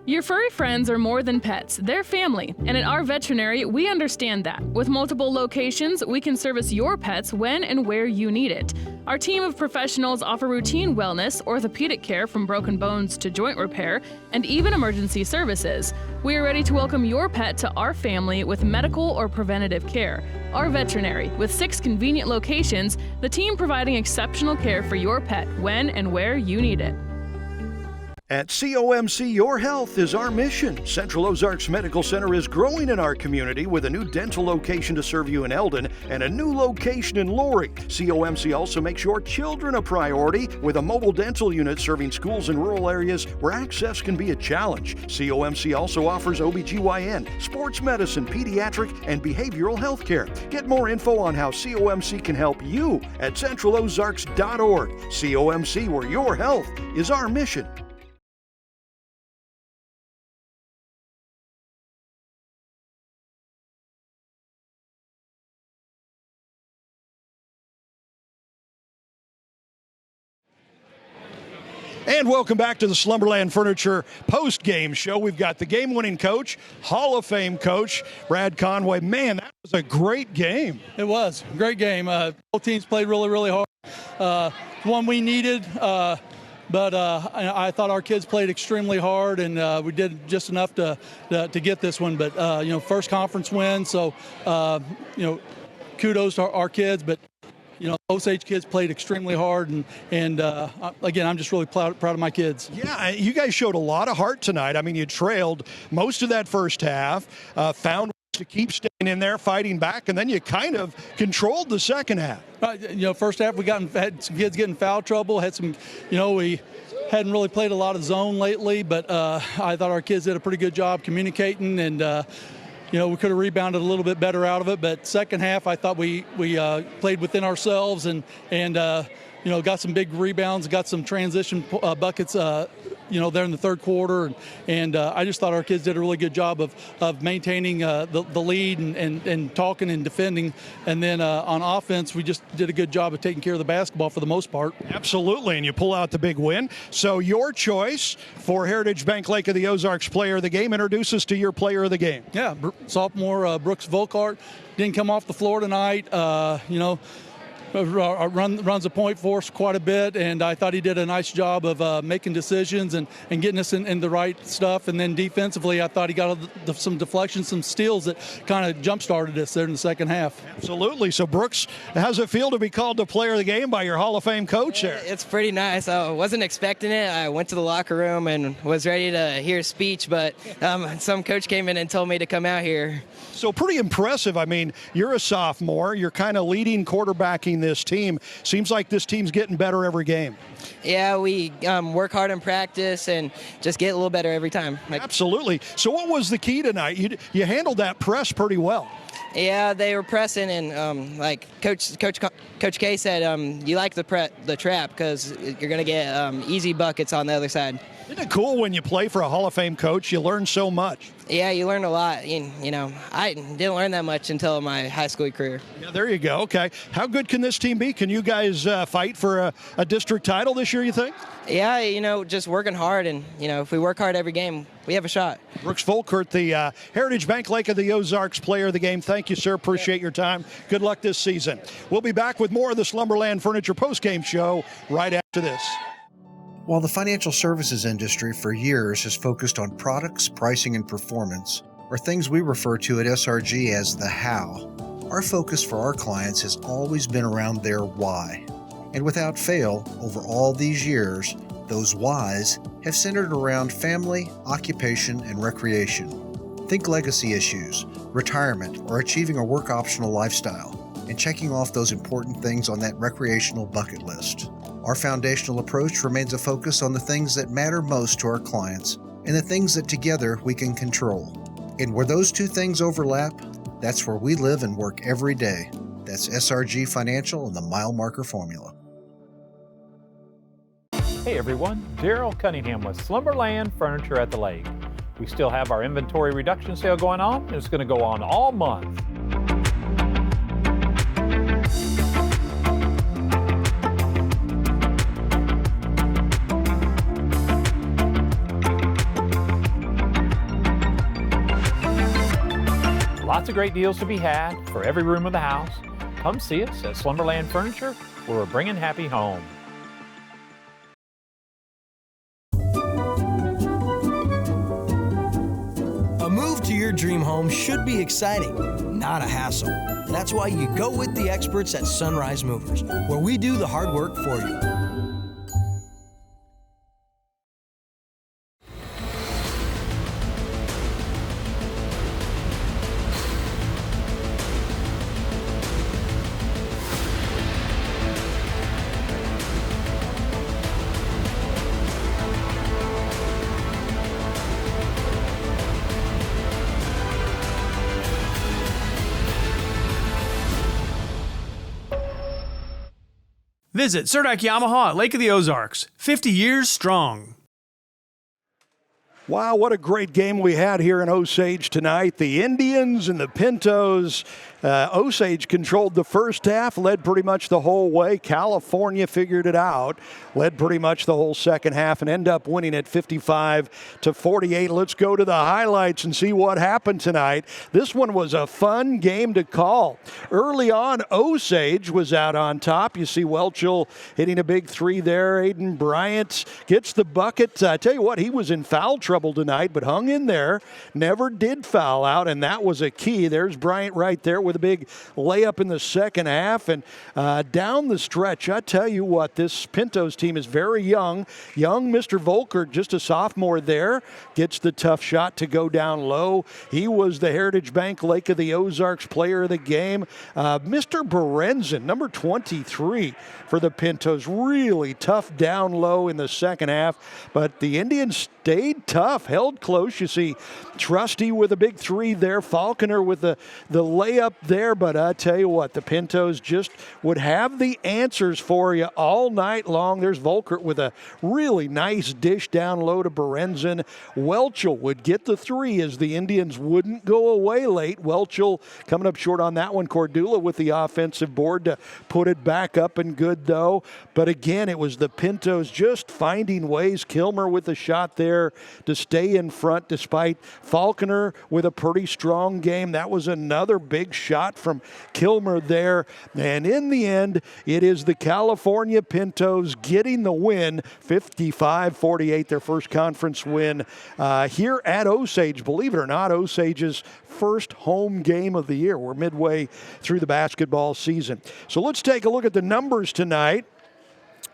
Your furry friends are more than pets, they're family. And at our veterinary, we understand that. With multiple locations, we can service your pets when and where you need it. Our team of professionals offer routine wellness, orthopedic care from broken bones to joint repair, and even emergency services. We are ready to welcome your pet to our family with medical or preventative care. Our veterinary, with 6 convenient locations, the team providing exceptional care for your pet when and where you need it. At COMC, your health is our mission. Central Ozarks Medical Center is growing in our community with a new dental location to serve you in Eldon and a new location in Laurie. COMC also makes your children a priority with a mobile dental unit serving schools in rural areas where access can be a challenge. COMC also offers OBGYN, sports medicine, pediatric, and behavioral health care. Get more info on how COMC can help you at centralozarks.org. COMC, where your health is our mission. And welcome back to the Slumberland Furniture post-game show. We've got the game-winning coach, Hall of Fame coach, Brad Conway. Man, that was a great game. It was a great game. Both teams played really, really hard. One we needed, but I thought our kids played extremely hard, and we did just enough to get this one. But first conference win, so kudos to our kids. But Osage kids played extremely hard, and again, I'm just really proud of my kids. Yeah, you guys showed a lot of heart tonight. I mean, you trailed most of that first half, found ways to keep staying in there, fighting back, and then you kind of controlled the second half. First half we had some kids getting foul trouble. Had some, we hadn't really played a lot of zone lately, but I thought our kids did a pretty good job communicating, and we could have rebounded a little bit better out of it, but second half I thought we played within ourselves and got some big rebounds, got some transition buckets, there in the third quarter, and I just thought our kids did a really good job of maintaining the lead and talking and defending, and then on offense we just did a good job of taking care of the basketball for the most part. Absolutely, and you pull out the big win. So your choice for Heritage Bank Lake of the Ozarks Player of the Game. Introduce us to your Player of the Game. Yeah, sophomore Brooks Volkart didn't come off the floor tonight. Runs a point for us quite a bit, and I thought he did a nice job of making decisions and getting us in the right stuff. And then defensively, I thought he got some deflections, some steals that kind of jump-started us there in the second half. Absolutely. So, Brooks, how's it feel to be called the Player of the Game by your Hall of Fame coach there? It's pretty nice. I wasn't expecting it. I went to the locker room and was ready to hear a speech, but some coach came in and told me to come out here. So pretty impressive. I mean, you're a sophomore. You're kind of leading quarterbacking this team. Seems like this team's getting better every game. Yeah, we work hard in practice and just get a little better every time. Absolutely. So what was the key tonight? You handled that press pretty well. Yeah, they were pressing, and like Coach K said, you like the trap because you're going to get easy buckets on the other side. Isn't it cool when you play for a Hall of Fame coach? You learn so much. Yeah, you learn a lot. I didn't learn that much until my high school career. Yeah, there you go. Okay. How good can this team be? Can you guys fight for a district title this year, you think? Yeah, just working hard, and, if we work hard every game, we have a shot. Brooks Volkart, the Heritage Bank Lake of the Ozarks Player of the Game. Thank you, sir. Appreciate your time. Good luck this season. We'll be back with more of the Slumberland Furniture postgame show right after this. While the financial services industry for years has focused on products, pricing, and performance, or things we refer to at SRG as the how, our focus for our clients has always been around their why. And without fail, over all these years, those whys have centered around family, occupation, and recreation. Think legacy issues, retirement, or achieving a work optional lifestyle, and checking off those important things on that recreational bucket list. Our foundational approach remains a focus on the things that matter most to our clients and the things that together we can control. And where those two things overlap, that's where we live and work every day. That's SRG Financial and the Mile Marker Formula. Hey everyone, Daryl Cunningham with Slumberland Furniture at the Lake. We still have our inventory reduction sale going on, and it's going to go on all month. Lots of great deals to be had for every room of the house. Come see us at Slumberland Furniture, where we're bringing happy home. A move to your dream home should be exciting, not a hassle. That's why you go with the experts at Sunrise Movers, where we do the hard work for you. Visit Surdak Yamaha at Lake of the Ozarks, 50 years strong. Wow, what a great game we had here in Osage tonight. The Indians and the Pintos. Osage controlled the first half, led pretty much the whole way. California figured it out, led pretty much the whole second half, and end up winning at 55-48. Let's go to the highlights and see what happened tonight. This one was a fun game to call. Early on, Osage was out on top. You see Welchel hitting a big three there. Aiden Bryant gets the bucket. I tell you what, he was in foul trouble tonight, but hung in there, never did foul out, and that was a key. There's Bryant right there with a big layup in the second half. And down the stretch, I tell you what, this Pintos team is very young. Young Mr. Volkert, just a sophomore there, gets the tough shot to go down low. He was the Heritage Bank Lake of the Ozarks player of the game. Mr. Berenzin, number 23 for the Pintos, really tough down low in the second half, but the Indians stayed tough, held close. You see Trusty with a big three there, Falconer with the layup there, but I tell you what, the Pintos just would have the answers for you all night long. There's Volkert with a really nice dish down low to Berenzin. Welchel would get the three as the Indians wouldn't go away late. Welchel coming up short on that one. Cordula with the offensive board to put it back up and good though. But again, it was the Pintos just finding ways. Kilmer with the shot there to stay in front despite Falconer with a pretty strong game. That was another big shot from Kilmer there. And in the end, it is the California Pintos getting the win, 55-48, their first conference win here at Osage. Believe it or not, Osage's first home game of the year. We're midway through the basketball season. So let's take a look at the numbers tonight.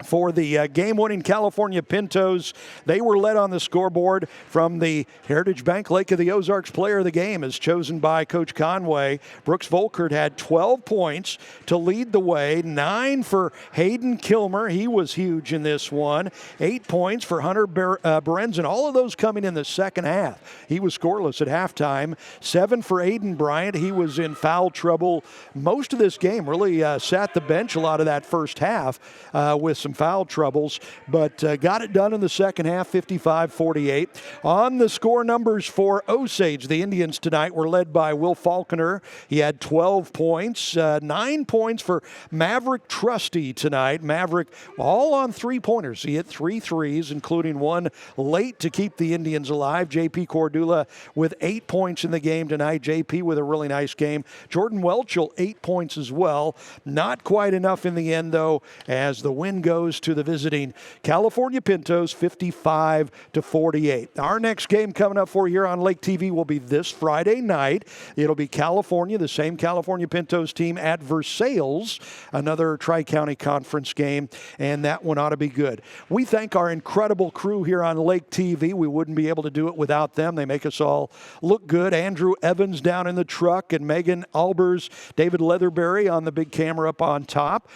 For the game-winning California Pintos, they were led on the scoreboard from the Heritage Bank Lake of the Ozarks player of the game as chosen by Coach Conway. Brooks Volkert had 12 points to lead the way, 9 for Hayden Kilmer. He was huge in this one. 8 points for Hunter Berenzin. All of those coming in the second half. He was scoreless at halftime. 7 for Aiden Bryant. He was in foul trouble most of this game. Really sat the bench a lot of that first half with some foul troubles, but got it done in the second half, 55-48. On the score numbers for Osage, the Indians tonight were led by Will Falconer. He had 12 points, 9 points for Maverick Trusty tonight. Maverick all on three-pointers. He hit 3 threes, including one late to keep the Indians alive. JP Cordula with 8 points in the game tonight. JP with a really nice game. Jordan Welchel, 8 points as well. Not quite enough in the end, though, as the win goes to the visiting California Pintos, 55-48. Our next game coming up for you here on Lake TV will be this Friday night. It'll be California, the same California Pintos team at Versailles, another Tri-County Conference game, and that one ought to be good. We thank our incredible crew here on Lake TV. We wouldn't be able to do it without them. They make us all look good. Andrew Evans down in the truck and Megan Albers, David Leatherberry on the big camera up on top.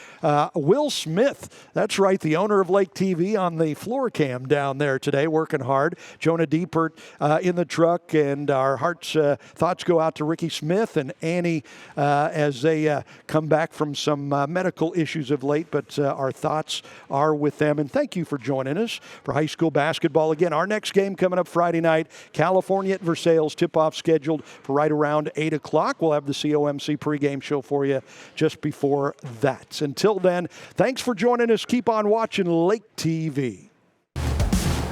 Will Smith, that's That's right, the owner of Lake TV on the floor cam down there today, working hard. Jonah Diepert in the truck, and our thoughts go out to Ricky Smith and Annie as they come back from some medical issues of late, but our thoughts are with them. And thank you for joining us for high school basketball. Again, our next game coming up Friday night, California at Versailles, tip-off scheduled for right around 8 o'clock. We'll have the COMC pregame show for you just before that. Until then, thanks for joining us. Keep on watching Lake TV.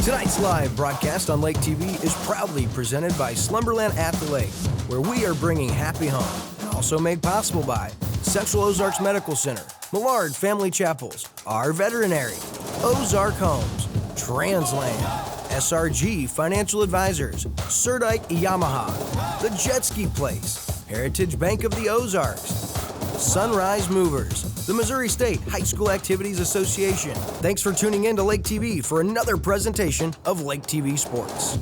Tonight's live broadcast on Lake TV is proudly presented by Slumberland at the Lake, where we are bringing happy home. Also made possible by Central Ozarks Medical Center, Millard Family Chapels, our veterinary, Ozark Homes, Transland, SRG Financial Advisors, Surdike Yamaha, The Jet Ski Place, Heritage Bank of the Ozarks, Sunrise Movers, the Missouri State High School Activities Association. Thanks for tuning in to Lake TV for another presentation of Lake TV Sports.